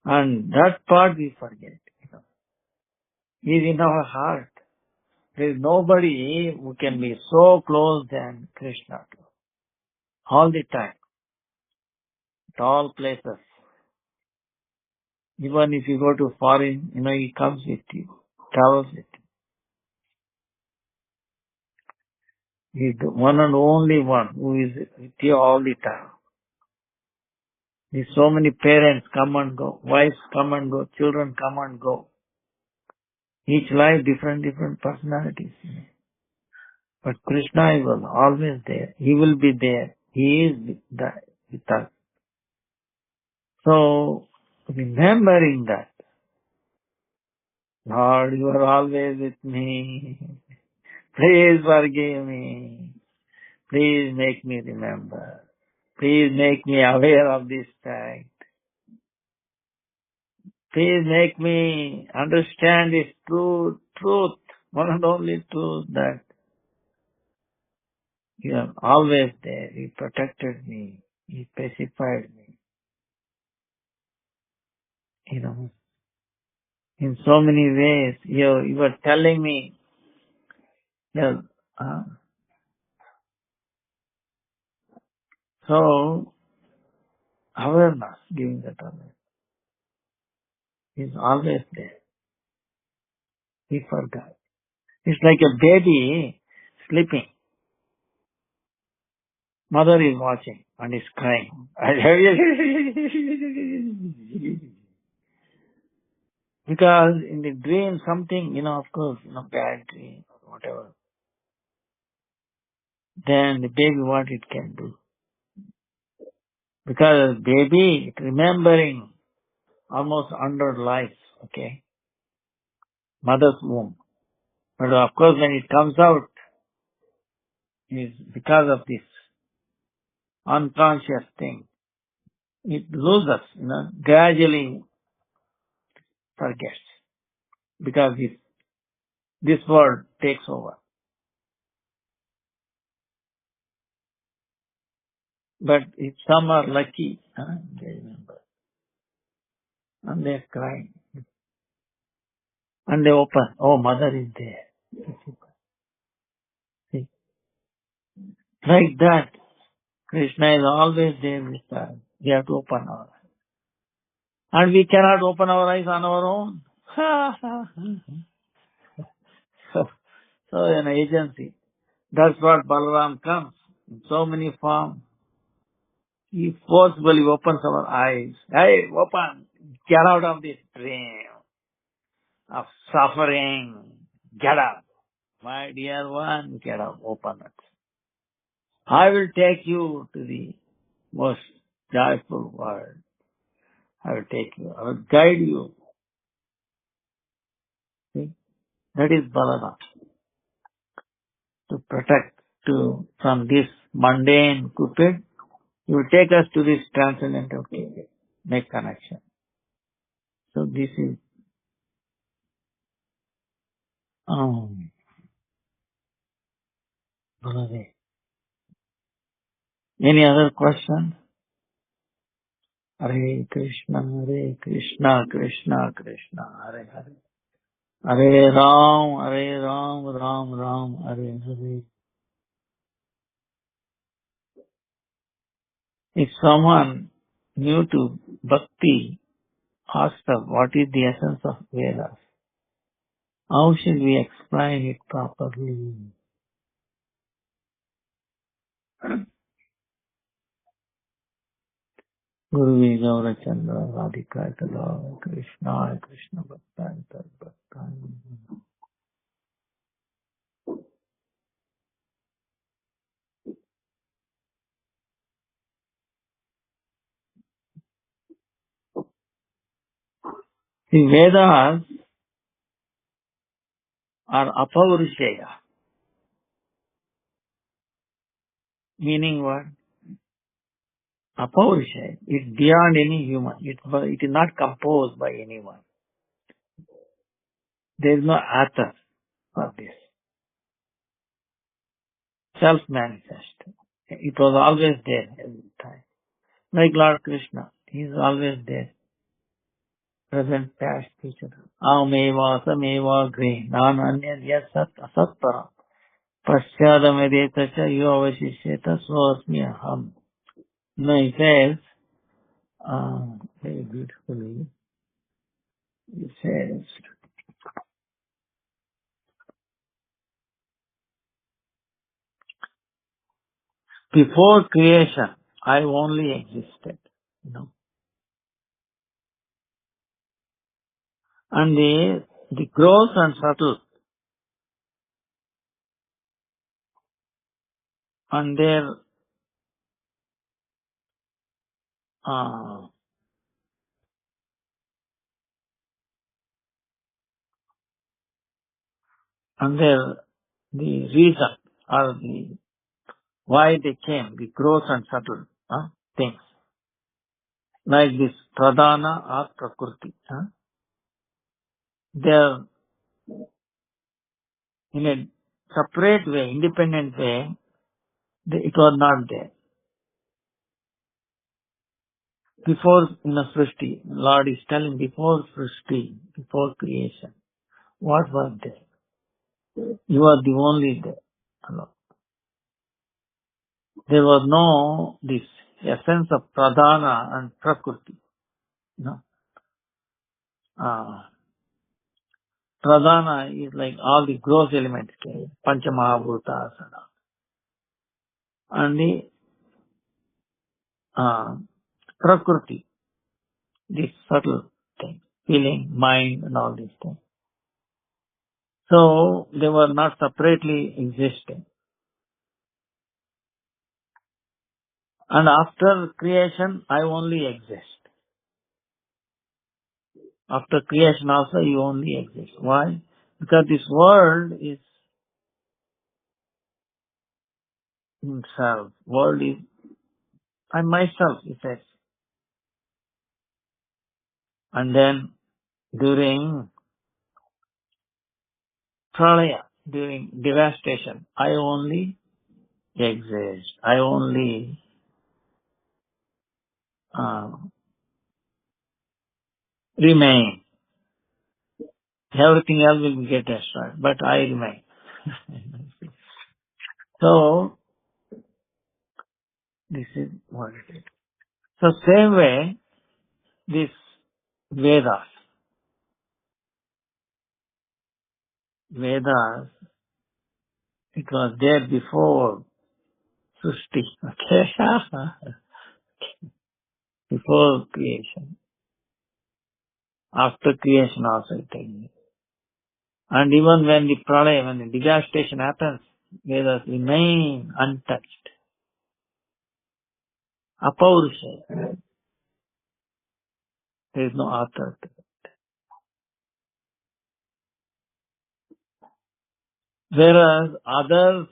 And that part we forget. He is in our heart. There is nobody who can be so close than Krishna. All the time. At all places. Even if you go to foreign, he comes with you. Travels with you. He is the one and only one who is with you all the time. There's so many parents come and go. Wives come and go. Children come and go. Each life different personalities. But Krishna is always there. He will be there. He is with us. So, remembering that, Lord, you are always with me. Please forgive me. Please make me remember. Please make me aware of this fact. Please make me understand this truth, one and only truth that you are always there. You protected me. You pacified me. In so many ways. You were telling me, uh, so awareness, giving that awareness, is always there. We forgot. It's like a baby sleeping. Mother is watching and is crying. Because in the dream something, of course, bad dream or whatever. Then the baby what it can do. Because baby remembering almost 100 lives, okay? Mother's womb. But of course when it comes out, is because of this unconscious thing, it loses, gradually forgets. Because this world takes over. But if some are lucky, they remember. And they're crying. And they open. Oh, mother is there. See? Like that, Krishna is always there with us. We have to open our eyes. And we cannot open our eyes on our own. so an agency. That's what Balaram comes. In so many forms. He forcefully opens our eyes. Hey, open! Get out of this dream of suffering. Get up. My dear one, get up, open it. I will take you to the most joyful world. I will take you. I will guide you. See? That is Balaram. To protect from this mundane cupid, he will take us to this transcendental cupid. Make connection. So this is, Balaram. Any other question? Hare Krishna, Krishna Krishna, Hare Hare. Hare Ram, Ram Ram, Hare Hare. If someone new to bhakti asks us what is the essence of Vedas, how should we explain it properly? Guru Gaura Chandra Radhika Tada Krishna Krishna Bhaktan Tad Bhaktan. The Vedas are apaurushaya, meaning what? Apaurushaya. It's beyond any human. It is not composed by anyone. There is no author for this. Self-manifest. It was always there every time. Like Lord Krishna, He is always there. Present, past, future. Ahmeva, sameva, gre, nananya, yes, sat, asatpara. Paschadamadetacha, yuvavashishyeta, swasmi aham. No, he says, very beautifully, he says, before creation, I only existed. You know. And the gross and subtle, and their, uh, and their, the reason, or the, why they came, the gross and subtle things, like this pradhana or prakriti. They are in a separate way, independent way, it was not there. Before Srishti, Lord is telling before Srishti, before creation, what was there? You are the only there. Hello. There was no this essence of pradhana and prakriti. No. Pradhana is like all the gross elements, Panchamahabhutas and all. And the prakriti, this subtle thing, feeling, mind and all these things. So they were not separately existing. And after creation, I only exist. After creation also, you only exist. Why? Because this world is himself. World is I myself, he says. And then during pralaya, during devastation, I only exist. I only remain. Everything else will get destroyed, but I remain. So, this is what it is. So, same way, this Vedas, it was there before Srishti. Okay? before creation, after creation also it tells me. And even when the pralaya, when the devastation happens, Vedas remain untouched. Apaurusha. There is no author. Whereas others,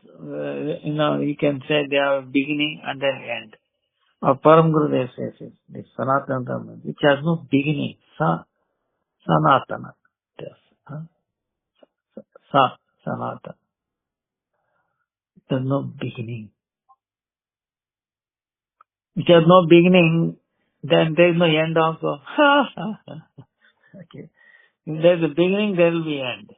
you can say they are beginning and then end. Or Param Gurudev says it, the Sanatana Dharma, which has no beginning. Sanatana. Yes. Huh? Sanatana. There's no beginning. Which has no beginning, then there is no end also. Okay. If there is a beginning, there will be end.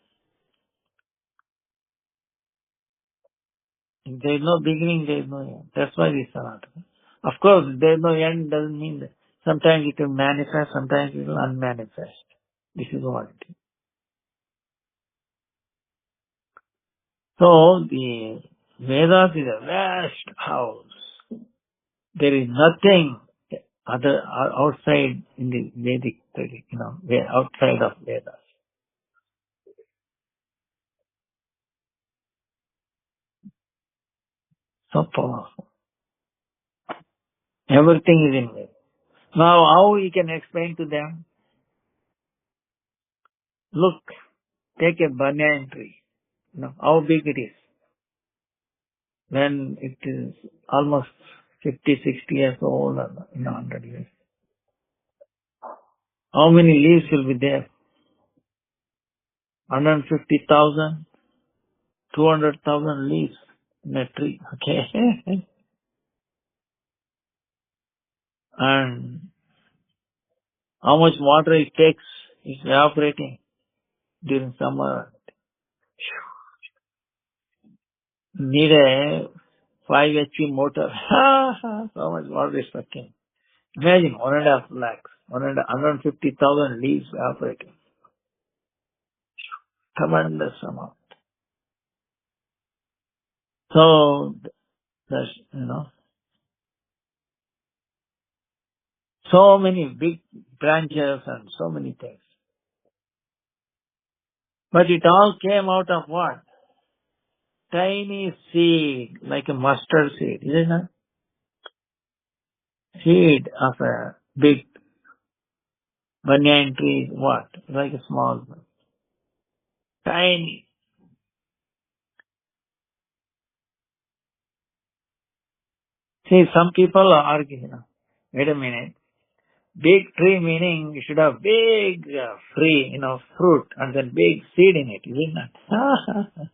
If there is no beginning, there is no end. That's why this Sanatana. Of course, there is no end doesn't mean that sometimes it will manifest, sometimes it will unmanifest. This is what it is. So, the Vedas is a vast house. There is nothing other outside in the Vedic, outside of Vedas. So powerful. Everything is in Vedas. Now, how we can explain to them? Look, take a banyan tree. How big it is. When it is almost 50, 60 years old, or 100 years. How many leaves will be there? 150,000, 200,000 leaves in a tree. Okay. And how much water it takes is evaporating during summer. Need a 5 HP motor. So much water is sucking. Imagine 1.5 lakhs, 150,000 leaves evaporating. Tremendous amount. So, there's, so many big branches and so many things. But it all came out of what? Tiny seed, like a mustard seed, isn't it? Seed of a big banyan tree, what? Like a small one. Tiny. See, some people are arguing, wait a minute. Big tree meaning you should have big fruit and then big seed in it, isn't it?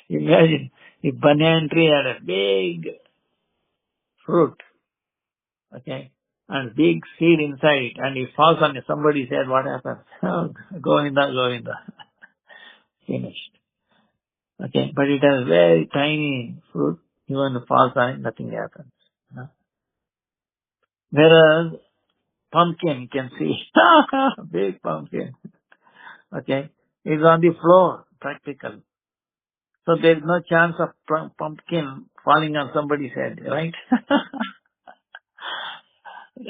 Imagine if banyan tree had a big fruit, okay, and big seed inside it, and it falls on somebody's head, what happens? Govinda. Finished. Okay, but it has very tiny fruit, even if it falls on it, nothing happens. Whereas pumpkin, you can see, big pumpkin, okay, is on the floor, practically. So there is no chance of pumpkin falling on somebody's head, right?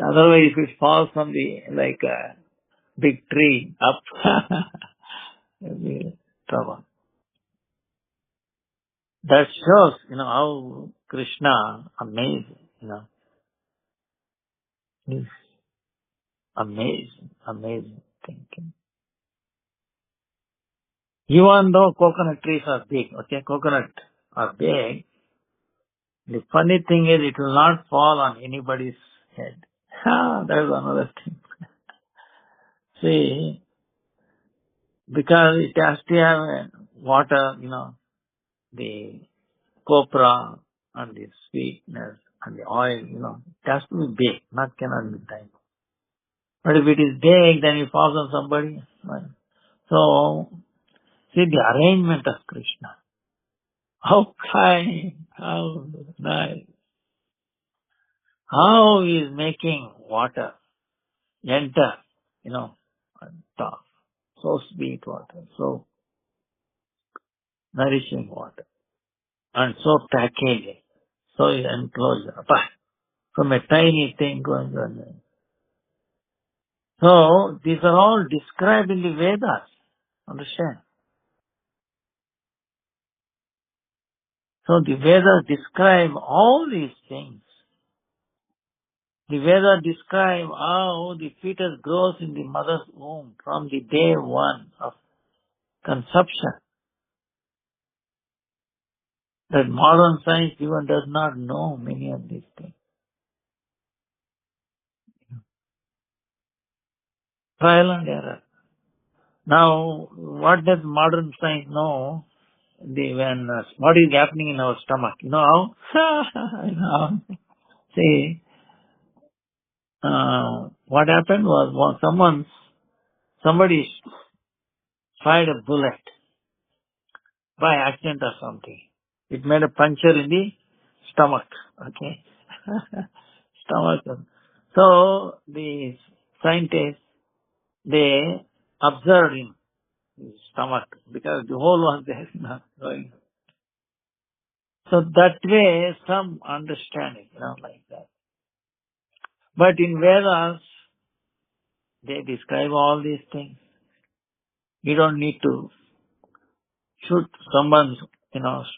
Otherwise, if it falls from the, big tree up, it'll be trouble. That shows, how Krishna, amazing, is amazing thinking. Even though coconut trees are big, okay, coconut are big, the funny thing is it will not fall on anybody's head. That is another thing. See, because it has to have water, the copra and the sweetness and the oil, it has to be big, cannot be tiny. But if it is big, then it falls on somebody. Right? So, see the arrangement of Krishna. How kind, how nice. How he is making water enter, on top. So sweet water, so nourishing water. And so packaging, so enclosure. from a tiny thing going on. So, these are all described in the Vedas. Understand? So, the Vedas describe all these things. The Vedas describe how the fetus grows in the mother's womb from the day one of conception. That modern science even does not know many of these things. Trial and error. Now, what does modern science know? What is happening in our stomach? You know how? You know, see, what happened was somebody fired a bullet by accident or something. It made a puncture in the stomach. Okay. Stomach. So the scientists, they observed him, his stomach, because the hole was there, not going. So that way, some understanding, like that. But in Vedas, they describe all these things. You don't need to shoot someone's,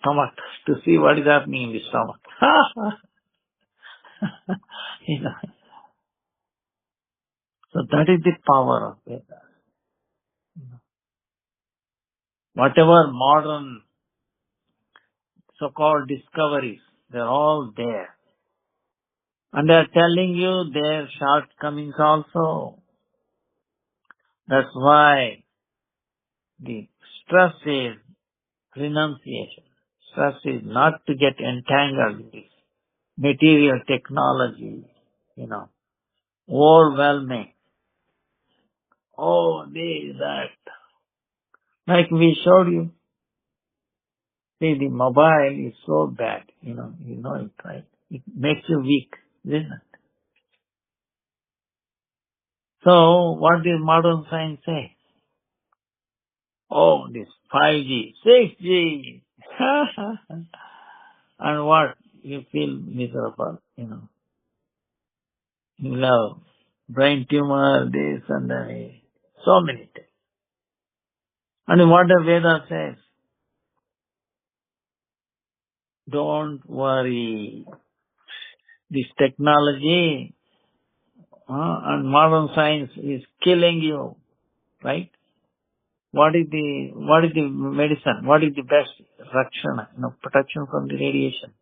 stomach to see what is happening in the stomach. you know. So that is the power of Vedas. Whatever modern so-called discoveries, they're all there. And they're telling you their shortcomings also. That's why the stress is renunciation. Stress is not to get entangled with this material technology, overwhelming. Oh, this, that. Like we showed you. See, the mobile is so bad, you know it, right? It makes you weak, isn't it? So, what does modern science say? Oh, this 5G, 6G. And what? You feel miserable, You love brain tumor, this and that. So many things. And what the Veda says, don't worry. This technology and modern science is killing you, right? What is the medicine? What is the best rakshana, protection from the radiation?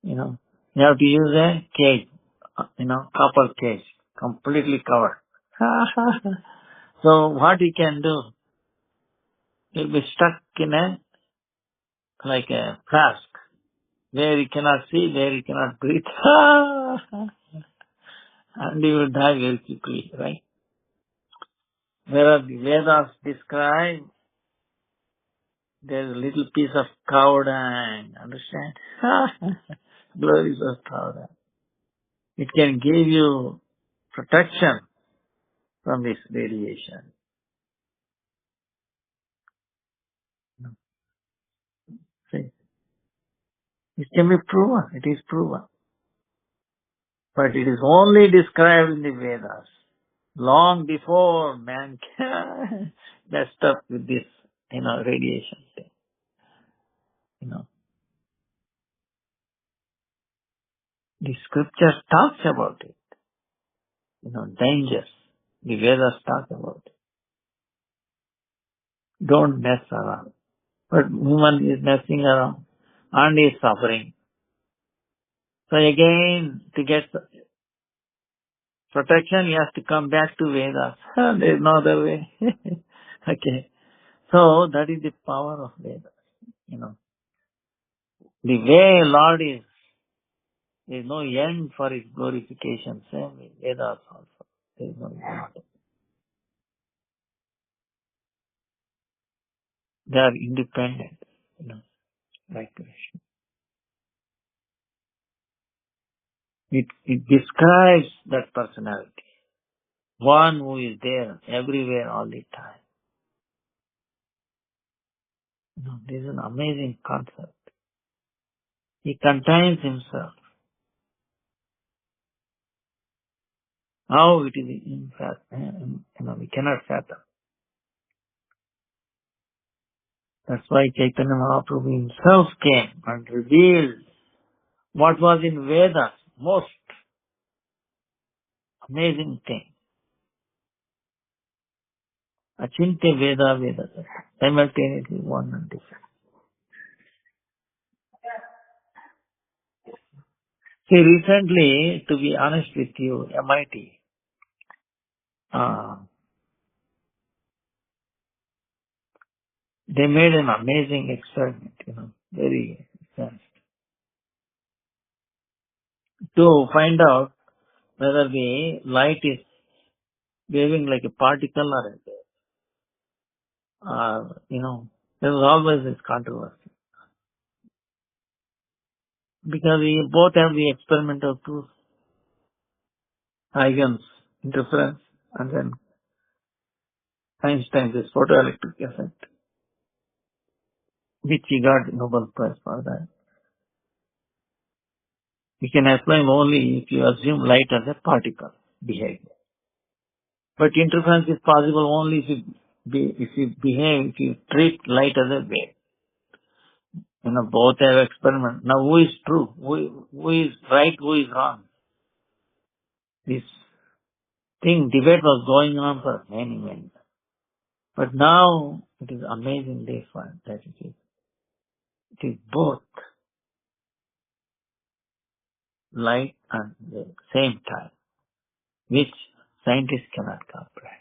You have to use a cage, copper cage, completely covered. So what you can do, you'll be stuck in like a flask, where you cannot see, where you cannot breathe. And you will die very quickly, right? Whereas the Vedas describe, there's a little piece of cow dung, understand? Glories of cow dung. It can give you protection from this radiation. See, it can be proven. It is proven. But it is only described in the Vedas. Long before man messed up with this, radiation thing. The scripture talks about it. Dangers. The Vedas talk about it. Don't mess around. But human is messing around and is suffering. So again, to get protection, he has to come back to Vedas. There's no other way. Okay. So that is the power of Vedas. The way Lord is, there is no end for his glorification. Same with Vedas also. There is no end. They are independent, like Krishna. It describes that personality. One who is there everywhere all the time. This is an amazing concept. He contains himself. How it is in fact, we cannot fathom. That's why Chaitanya Mahaprabhu himself came and revealed what was in Vedas, most amazing thing. Achintya Veda Vedas, simultaneously one and different. See, recently, to be honest with you, MIT, they made an amazing experiment, very fast, to find out whether the light is waving like a particle or there was always this controversy. Because we both have the experimental proof, Huygens interference, and then Einstein's this photoelectric effect, which he got Nobel Prize for that. We can explain only if you assume light as a particle behavior. But interference is possible only if you treat light as a wave. Both have experiment. Now who is true? Who is right? Who is wrong? This debate was going on for many, many years. But now it is amazing they find that it is both light and wave, same time, which scientists cannot comprehend.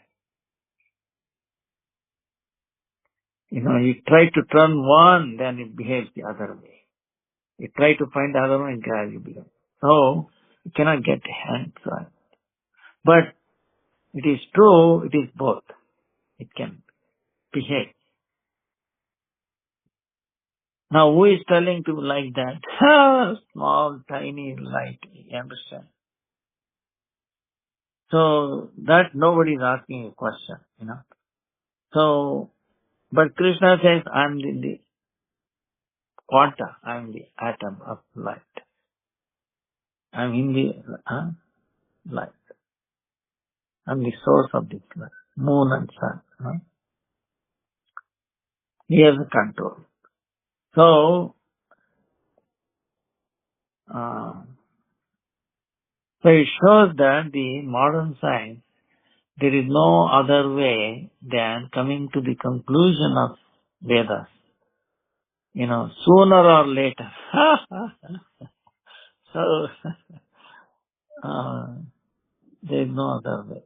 You try to turn one, then it behaves the other way. You try to find the other one, it gradually behaves. So, you cannot get hands on. But it is true, it is both. It can behave. Now, who is telling to like that? Small, tiny light, you understand? So, that nobody is asking a question, So, but Krishna says, I am the quanta, I am the atom of light. I am in the light. I am the source of this light. Moon and sun. He has the control. So, so it shows that the modern science, there is no other way than coming to the conclusion of Vedas. Sooner or later. So, there is no other way.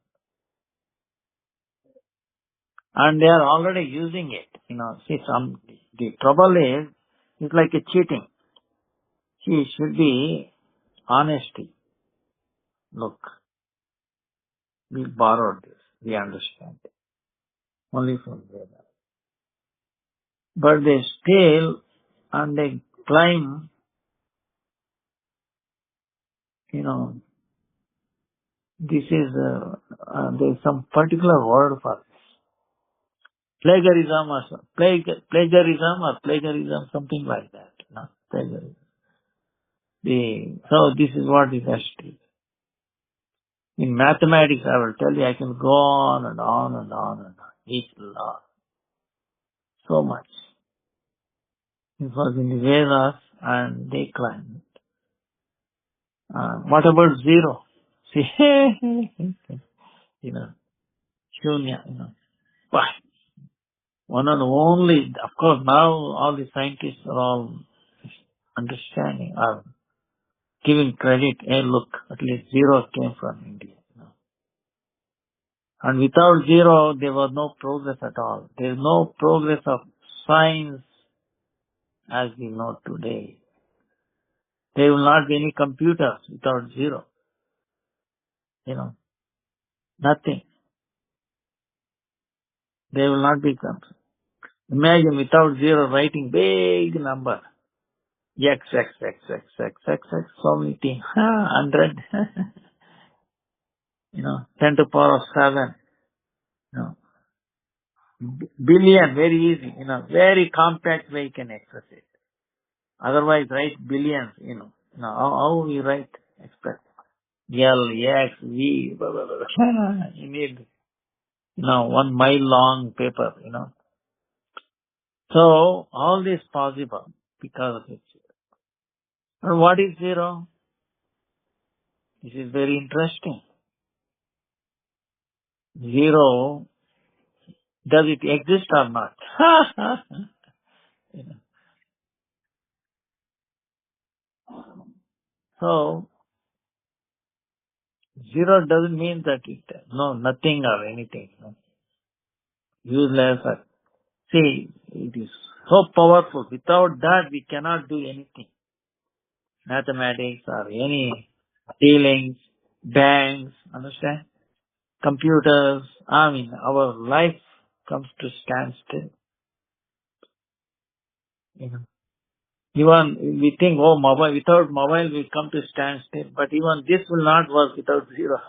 And they are already using it. The trouble is, it's like a cheating. It should be honesty. Look, we borrowed this. We understand it. Only from Vedas. But they steal and they claim, this is, there is some particular word for this. Plagiarism or plagiarism, something like that. Plagiarism. So this is what is history. In mathematics, I will tell you, I can go on and on and on and on. Each law. So much. It was in the Vedas and they claimed. What about zero? See, Shunya, Why? One and only, of course, now all the scientists are all understanding, are giving credit. Hey, look, at least zero came from India. And without zero, there was no progress at all. There is no progress of science as we know today. There will not be any computers without zero. Nothing. There will not be computers. Imagine without zero writing big number. X, X, X, X, X, X, X, so many things. 100. 10 to the power of 7. Billion, very easy. Very compact way you can express it. Otherwise, write billions, Now, how we write? Express. L, X, V, blah, blah, blah. You need, 1 mile long paper. So, all this possible because of it. And what is zero? This is very interesting. Zero, does it exist or not? You know. So, zero doesn't mean that nothing or anything. Useless. See, it is so powerful. Without that, we cannot do anything. Mathematics or any dealings, banks, understand? Computers, our life comes to standstill. Even we think, mobile, without mobile we come to standstill, but even this will not work without zero.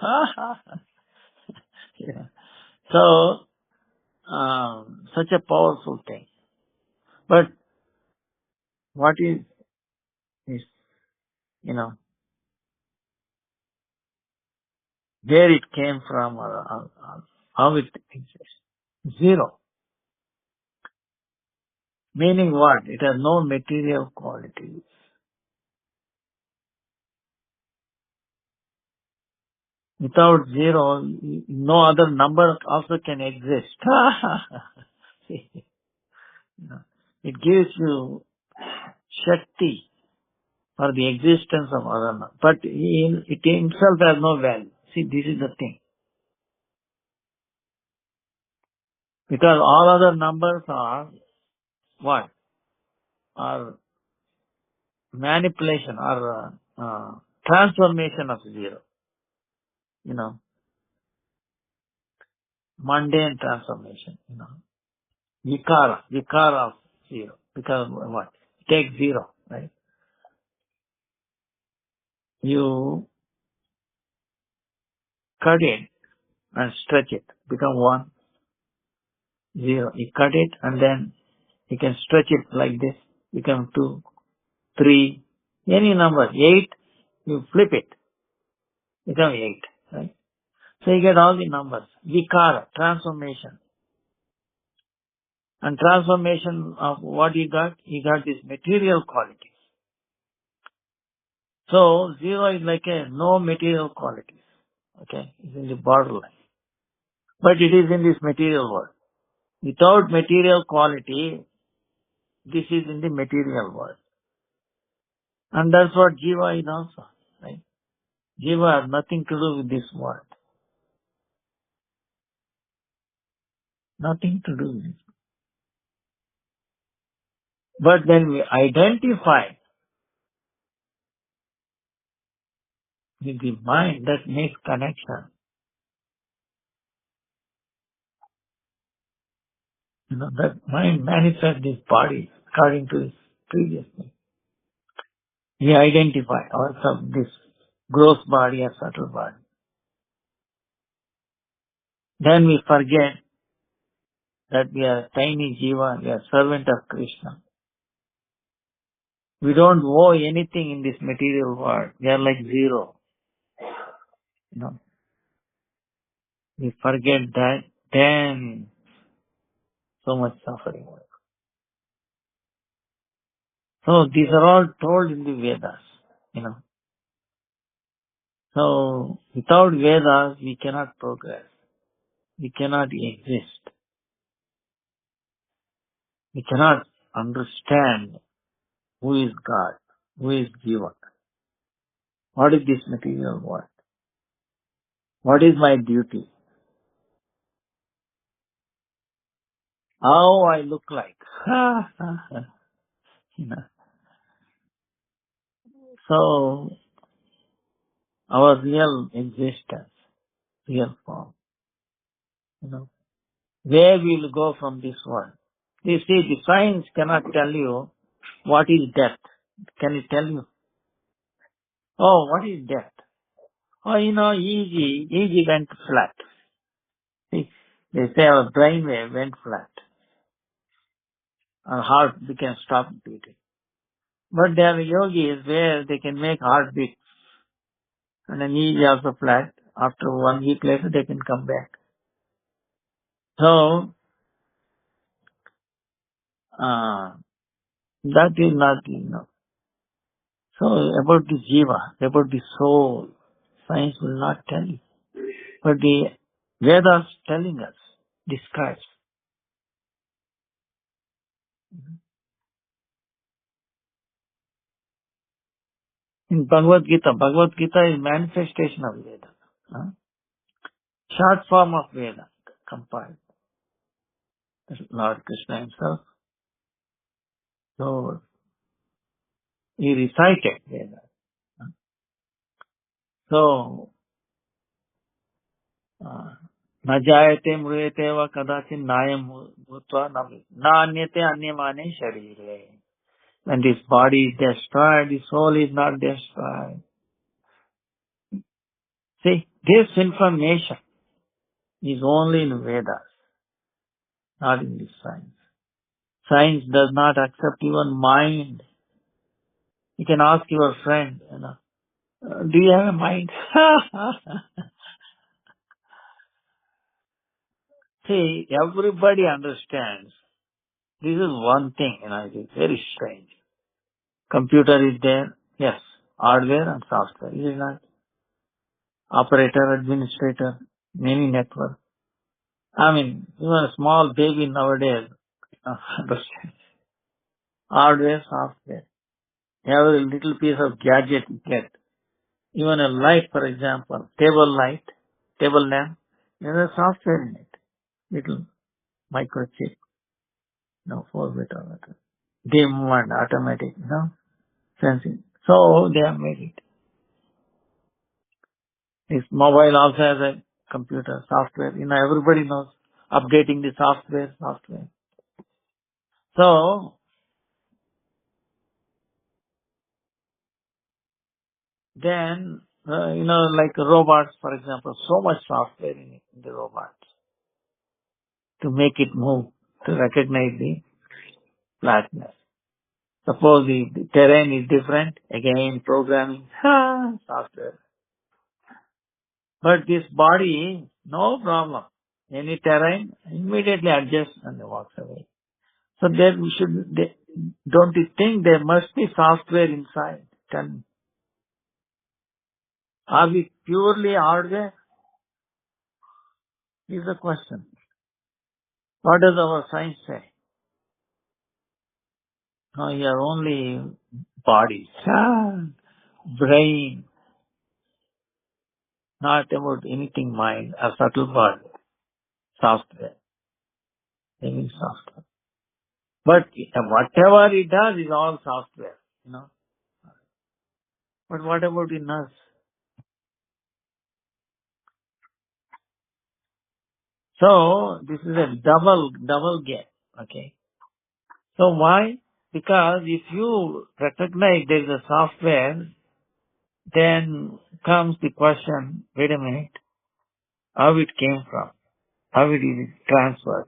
Yeah. So, such a powerful thing. But what is, where it came from or how it exists? Zero. Meaning what? It has no material qualities. Without zero, no other number also can exist. See, it gives you Shakti for the existence of other numbers. But it himself has no value. See, this is the thing. Because all other numbers are what? Are manipulation or transformation of zero. Mundane transformation. Vikara of zero. Because what? Take zero, right? You cut it and stretch it. Become 1, 0. You cut it and then you can stretch it like this. Become 2, 3, any number. 8, you flip it. Become 8, right? So you get all the numbers. Vikara, transformation. And transformation of what you got? You got this material qualities. So 0 is like no material qualities. Okay? It's in the borderline. But it is in this material world. Without material quality, this is in the material world. And that's what Jiva is also. Right? Jiva has nothing to do with this world. Nothing to do with it. But when we identify with the mind that makes connection, that mind manifests this body according to its previous thing. We identify ourselves, this gross body or subtle body. Then we forget that we are tiny jiva, we are servant of Krishna. We don't owe anything in this material world. We are like zero. We forget that, then so much suffering. So these are all told in the Vedas. So without Vedas, we cannot progress. We cannot exist. We cannot understand who is God, who is Jiva. What is this material world? What is my duty? How I look like? You know. So our real existence, real form, where we will go from this world. You see, the science cannot tell you what is death. Can it tell you? Oh, what is death? Oh, EEG went flat. See, they say our brainwave went flat. Our heart became stopped beating. But there are yogis where they can make heartbeat and the knee is also flat. After 1 week later, they can come back. So, that is not, So, about the jiva, about the soul, science will not tell you. But the Vedas telling us, describes. In Bhagavad Gita is manifestation of Veda. Huh? Short form of Veda, compiled. Lord Krishna himself. So, he recited Veda. So, न जायते म्रियते वा कदाचित् नायं भूत्वा न अन्यते अन्यमाने शरीरे. When this body is destroyed, the soul is not destroyed. See, this information is only in Vedas, not in this science. Science does not accept even mind. You can ask your friend, do you have a mind? See, everybody understands. This is one thing, it is very strange. Computer is there, yes. Hardware and software, is it not? Operator, administrator, many network. Even a small baby nowadays understands. Hardware, software. Every little piece of gadget you get. Even a light, for example, table light, table lamp, there is software in it. Little microchip, 4-bit or whatever. Dim and automatic, sensing. So they have made it. This mobile also has a computer, software. Everybody knows updating the software. So then, like robots, for example, so much software in the robots to make it move, to recognize the flatness. Suppose the terrain is different, again programming, software. But this body, no problem. Any terrain, immediately adjusts and walks away. So then don't you think there must be software inside? Are we purely hardware? Is the question. What does our science say? No, you are only body, brain, not about anything mind, a subtle body, software, any software. But whatever it does is all software. But what about in us? So this is a double game. Okay. So why? Because if you recognize there is a software, then comes the question, wait a minute, how it came from, how it is transferred,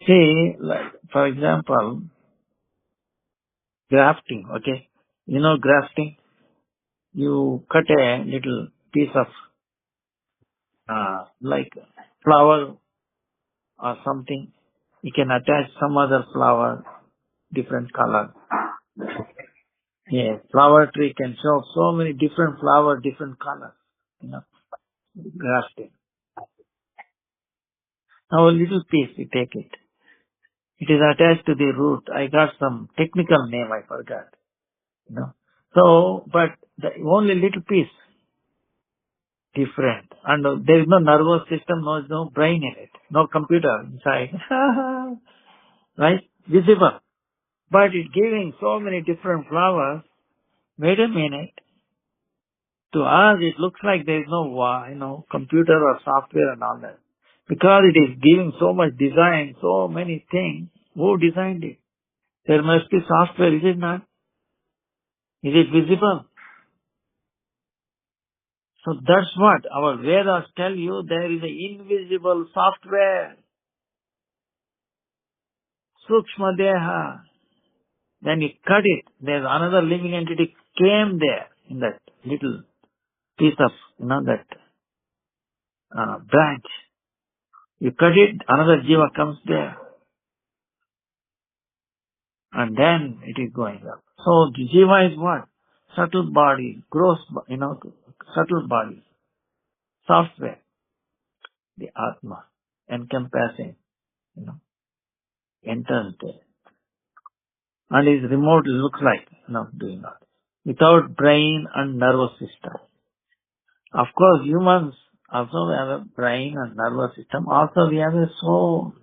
See, like, for example, grafting, okay? Grafting? You cut a little piece of, like flower or something. You can attach some other flower, different color. Yeah, flower tree can show so many different flower, different colors, grafting. Now a little piece, you take it. It is attached to the root. I got some technical name, I forgot. So, but the only little piece, different. And there is no nervous system, no brain in it, no computer inside. Right? Visible. But it's giving so many different flowers. Wait a minute. To us, it looks like there is no, computer or software and all that. Because it is giving so much design, so many things. Who designed it? There must be software, is it not? Is it visible? So that's what our Vedas tell you, there is an invisible software. Sukshma Deha. Then you cut it. There's another living entity came there in that little piece of, that branch. You cut it, another jiva comes there. And then it is going up. So the jiva is what? Subtle body, gross, subtle body, software, the Atma, encompassing, enters there. And his remote looks like, doing that. Without brain and nervous system. Of course, humans also have a brain and nervous system. Also, we have a soul.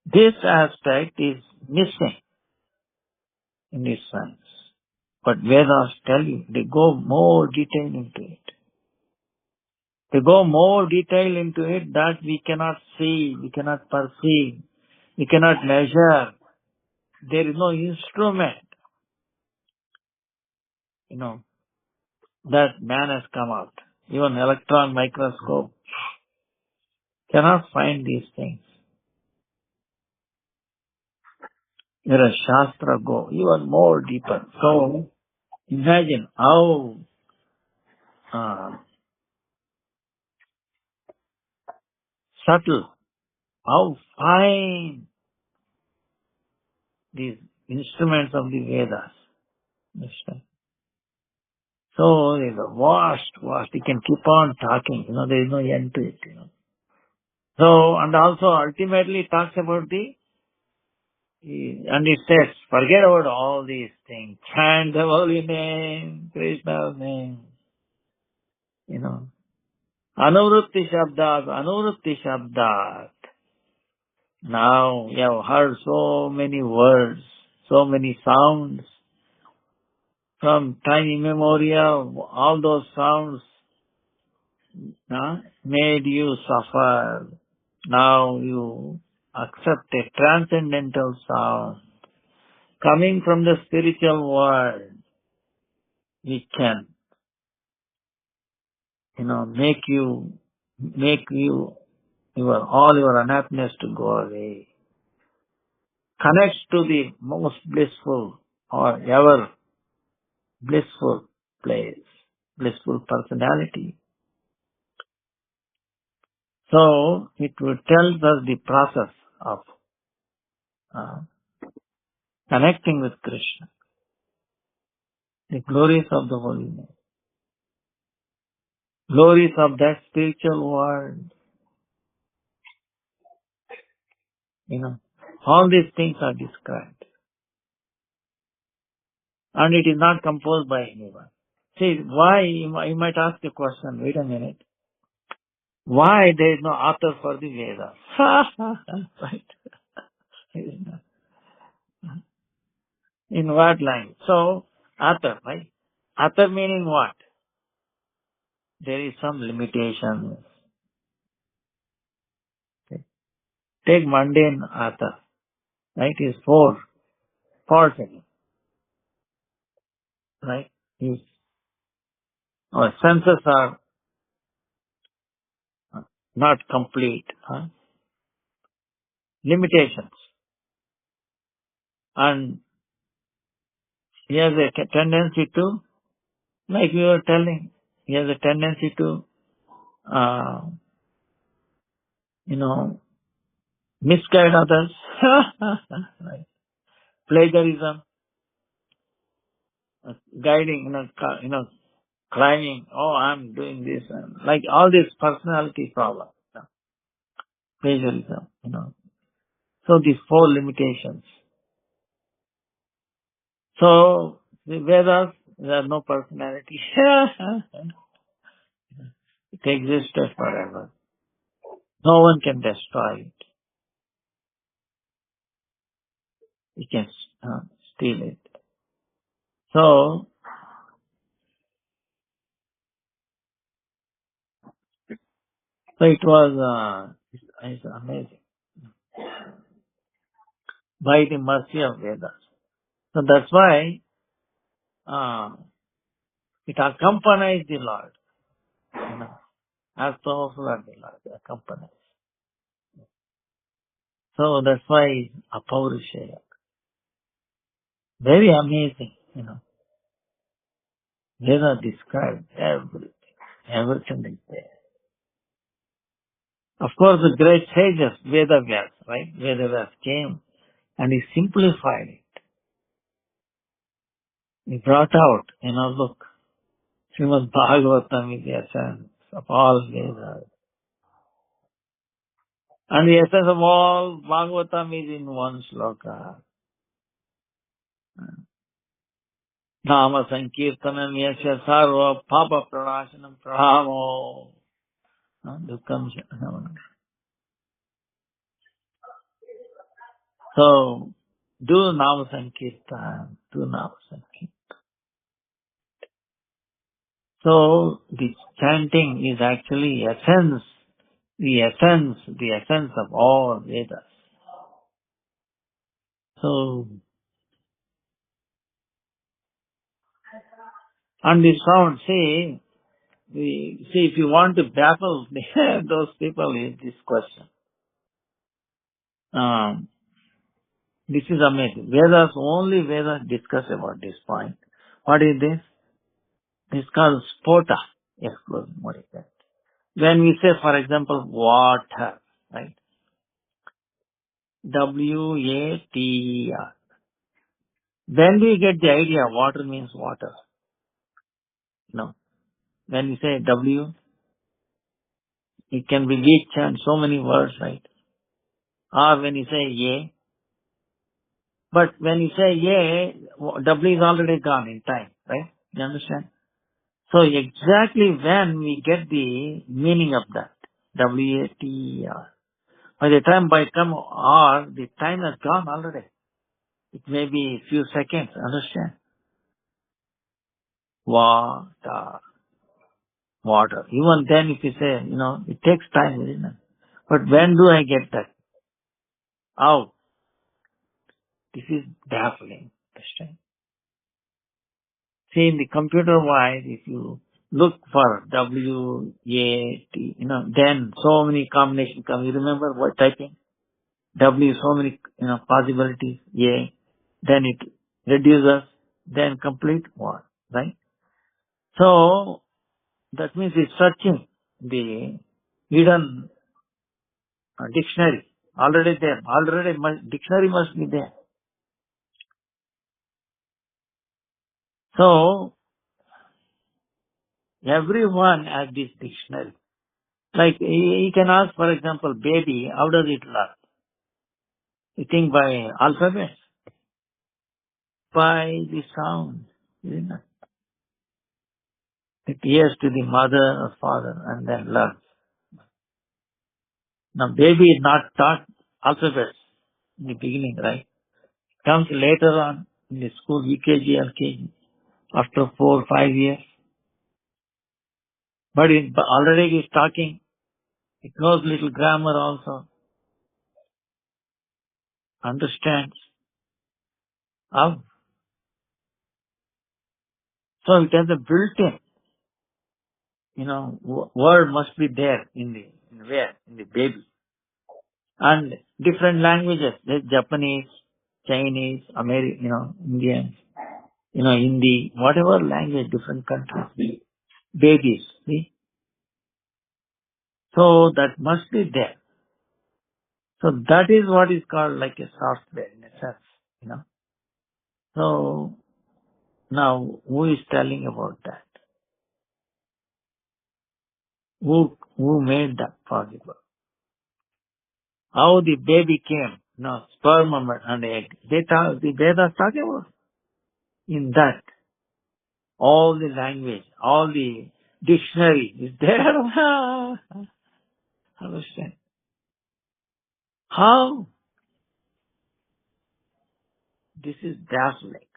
This aspect is missing in this science. But Vedas tell you, they go more detail into it. They go more detail into it that we cannot see, we cannot perceive, we cannot measure. There is no instrument, that man has come out. Even electron microscope cannot find these things. Where a Shastra go even more deeper. So, imagine how subtle, how fine these instruments of the Vedas. Understand? So, there's a vast, you can keep on talking, there is no end to it, So, and also ultimately it talks about and it says, forget about all these things, chant the holy name, Krishna's name, Anuvrutti Shabdat. Now you have heard so many words, so many sounds. From time immemorial, all those sounds made you suffer. Now you accept a transcendental sound coming from the spiritual world. We can, make all your unhappiness to go away. Connects to the most blissful or ever blissful place, blissful personality. So, it will tell us the process of connecting with Krishna, the glories of the holy name, glories of that spiritual world. All these things are described. And it is not composed by anyone. See, why, you might ask a question, wait a minute. Why there is no author for the Vedas? Right? In what line? So, author, right? Author meaning what? There is some limitation. Okay. Take mundane author, right? Is 4 seconds, right? Our senses are not complete. Limitations. And he has a tendency to, like we were telling, he has a tendency to, misguide others. Right. Plagiarism, guiding, climbing, I'm doing this, and like all these personality problems, plagiarism, So these 4 limitations. So, the Vedas, there are no personality. It existed forever. No one can destroy it. You can steal it. So it was, it's amazing. By the mercy of Vedas. So that's why, it accompanies the Lord. As powerful as the Lord, it accompanies. So that's why Apaurusha. Very amazing, Veda described everything. Everything is there. Of course, the great sages, Vedas, right? Vedas came and he simplified it. He brought out, look, Srimad Bhagavatam is the essence of all Vedas. And the essence of all Bhagavatam is in one sloka. Nama Sankirtanam Yasya Sarva Papa Pranashanam Prahamo Dukkam. So, do Nama Sankirtan, do Nama Sankirtan. So, the chanting is actually the essence of all Vedas. So, and the sound, if you want to baffle those people with this question, this is amazing. Only Vedas discuss about this point. What is this? This is called spota explosion. What is that? When we say, for example, water, right? W-A-T-E-R. When we get the idea, water means water. No. When we say W, it can be weak and so many words, right? Or when you say A. But when you say A, W is already gone in time, right? You understand? So exactly when we get the meaning of that, W-A-T-E-R. By the time by come R, the time has gone already. It may be a few seconds, understand? Water. Water. Even then if you say, it takes time, isn't it? But when do I get that? How? This is baffling. Understand? See, in the computer wise, if you look for W-A-T, then so many combinations come. You remember what typing? W, so many, possibilities. A, then it reduces, then complete what, right? So, that means it's searching the hidden dictionary. Already there. Dictionary must be there. So, everyone has this dictionary. Like, you can ask, for example, baby, how does it learn? You think by alphabet? By the sound. Isn't it? It hears to the mother or father and then learns. Now, baby is not taught alphabets in the beginning, right? Comes later on in the school, UKG, LKG, after 4 or 5 years. But it already is talking. It knows little grammar also. Understands. How? So it has a built-in, word must be there in the baby. And different languages, like Japanese, Chinese, American, Indian, Hindi, whatever language, different countries, babies, see? So that must be there. So that is what is called like a software in a sense. So now who is telling about that? Who made that possible? How the baby came? Sperm and egg. The Vedas talk about in that. All the language, all the dictionary is there. Understand? How? This is dazzling.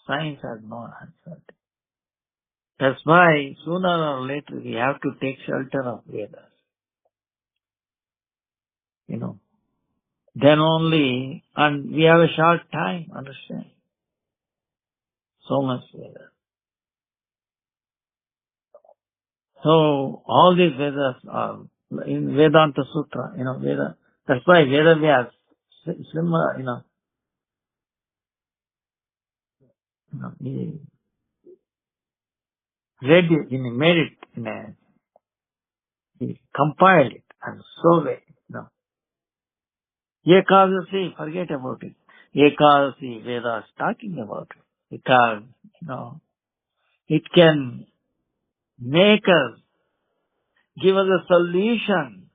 Science has no answer. That's why sooner or later we have to take shelter of Vedas. Then only, and we have a short time, understand? So much Vedas. So all these Vedas are in Vedanta Sutra, Veda. That's why Vedas are similar, he read it, he made it he compiled it and so way, Ekadasi, forget about it. Ekadasi Vedas talking about it because, it can make us, give us a solution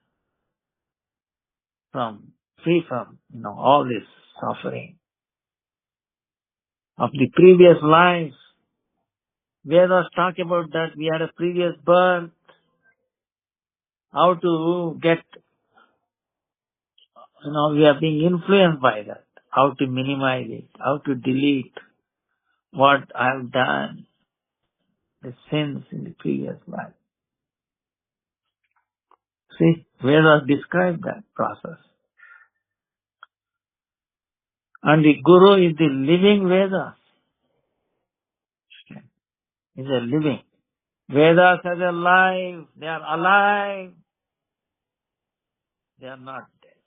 free from, all this suffering of the previous lives. Vedas talk about that we had a previous birth, how to get, we are being influenced by that, how to minimize it, how to delete what I have done, the sins in the previous life. See, Vedas describe that process. And the Guru is the living Vedas. Is a living. Vedas are alive. They are alive. They are not dead.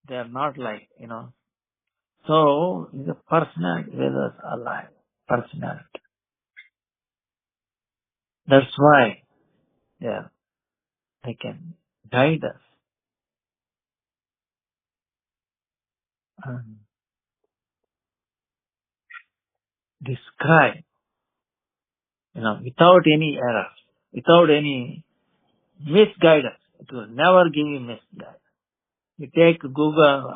They are not like, So, the personality, Vedas are alive. Personality. That's why, they can guide us and describe, without any error, without any misguidance. It will never give you misguidance. You take Google,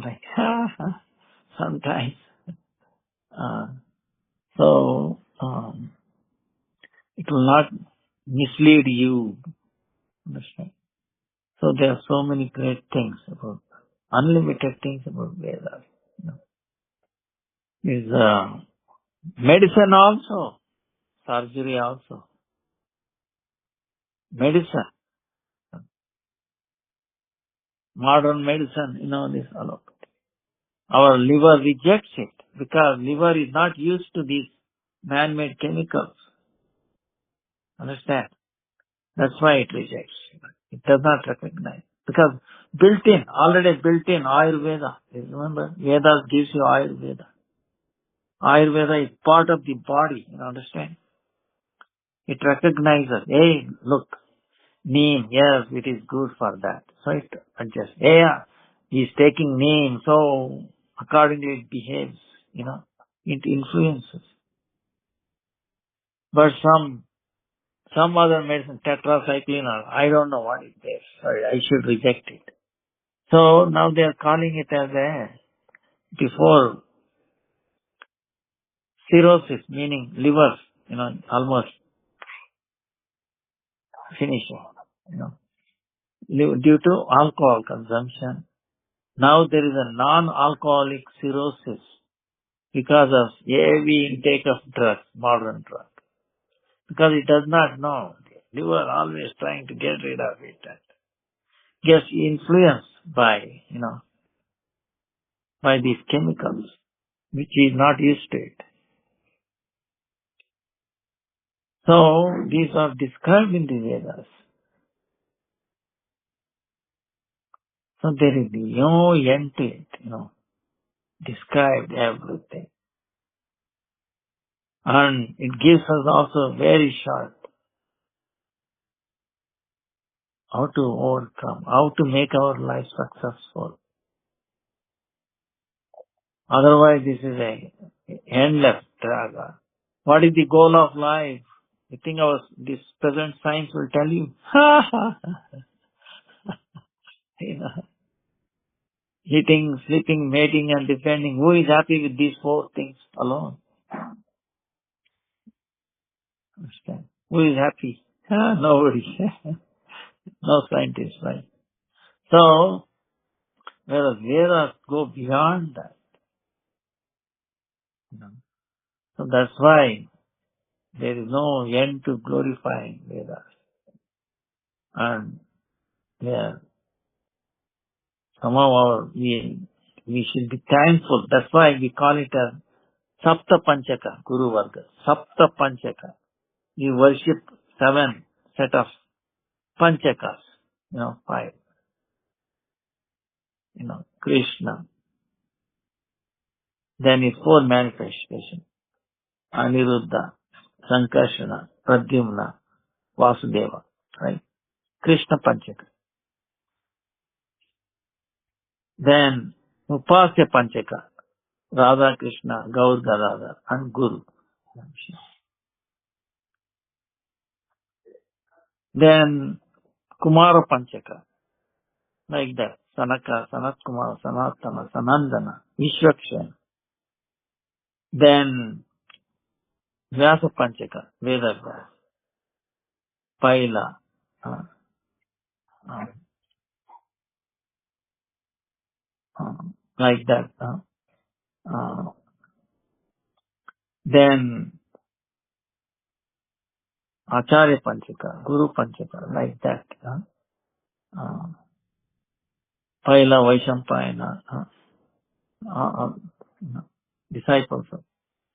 like, sometimes. So, it will not mislead you. Understand? So there are so many great things about, unlimited things about Vedas. Is medicine also, surgery also. Medicine, modern medicine, this allopathy. Our liver rejects it because liver is not used to these man-made chemicals. Understand? That's why it rejects. It does not recognize. Because already built in Ayurveda. You remember? Vedas gives you Ayurveda. Ayurveda is part of the body. You understand? It recognizes, hey, look, neem, yes, it is good for that. So it adjusts. Yeah, he is taking neem, so accordingly it behaves, it influences. But some other medicine, tetracycline, or I don't know what it is. Sorry, I should reject it. So now they are calling it as before cirrhosis, meaning liver, almost finishing, due to alcohol consumption. Now there is a non-alcoholic cirrhosis because of heavy intake of drugs, modern drugs. Because it does not know. Liver always trying to get rid of it. Gets influenced by, by these chemicals, which is not used to it. So, these are described in the Vedas. So, there is no end to it, described everything. And it gives us also very short how to overcome, how to make our life successful. Otherwise, this is a endless drama. What is the goal of life? You think this present science will tell you? Eating, sleeping, mating, and defending. Who is happy with these four things alone? Understand? Who is happy? Nobody. No scientist, right? So, whereas Vedas go beyond that. So that's why there is no end to glorifying Vedas. And somehow we should be thankful. That's why we call it a Sapta Panchaka, Guru Varga. Sapta Panchaka. We worship 7 set of Panchakas, 5. Krishna. Then his four manifestations: Aniruddha, Sankarshana, Pradyumna, Vasudeva. Right? Krishna Panchaka. Then Upasya Panchaka, Radha Krishna, Gaur Gadadhar, and Guru. Then Kumara Panchaka, like that. Sanaka, Sanat Kumara, Sanatana, Sanandana, Vishwaksha. Then Vyasa Panchaka, Vedas, Paila, uh, uh, uh, like that. Uh, then Acharya Panchaka, Guru Panchaka, like that. Uh, Paila Vaishampayana, uh, disciples.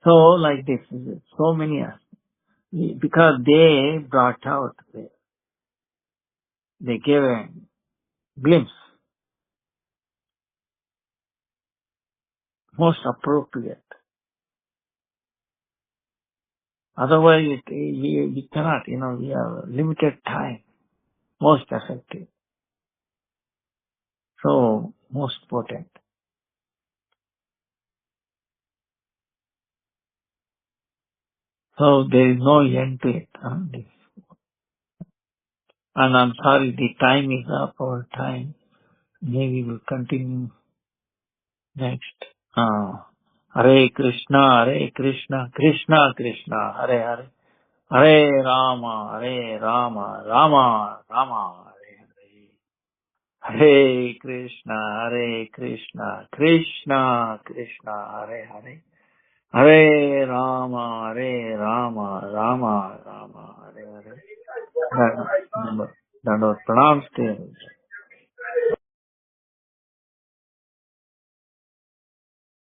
So like this, so many because they brought out, they gave a glimpse, most appropriate. Otherwise, we cannot, we have limited time, most effective. So, most potent. So, there is no end to it. And I'm sorry, the time is up, our time. Maybe we'll continue next. Hare Krishna, Krishna Krishna, Hare Hare. Hare Rama, Rama Rama, Hare Hare. Hare Krishna, Krishna Krishna, Hare Hare. Hare Rama, Rama Rama, Hare Hare. Dandavad pranams to you.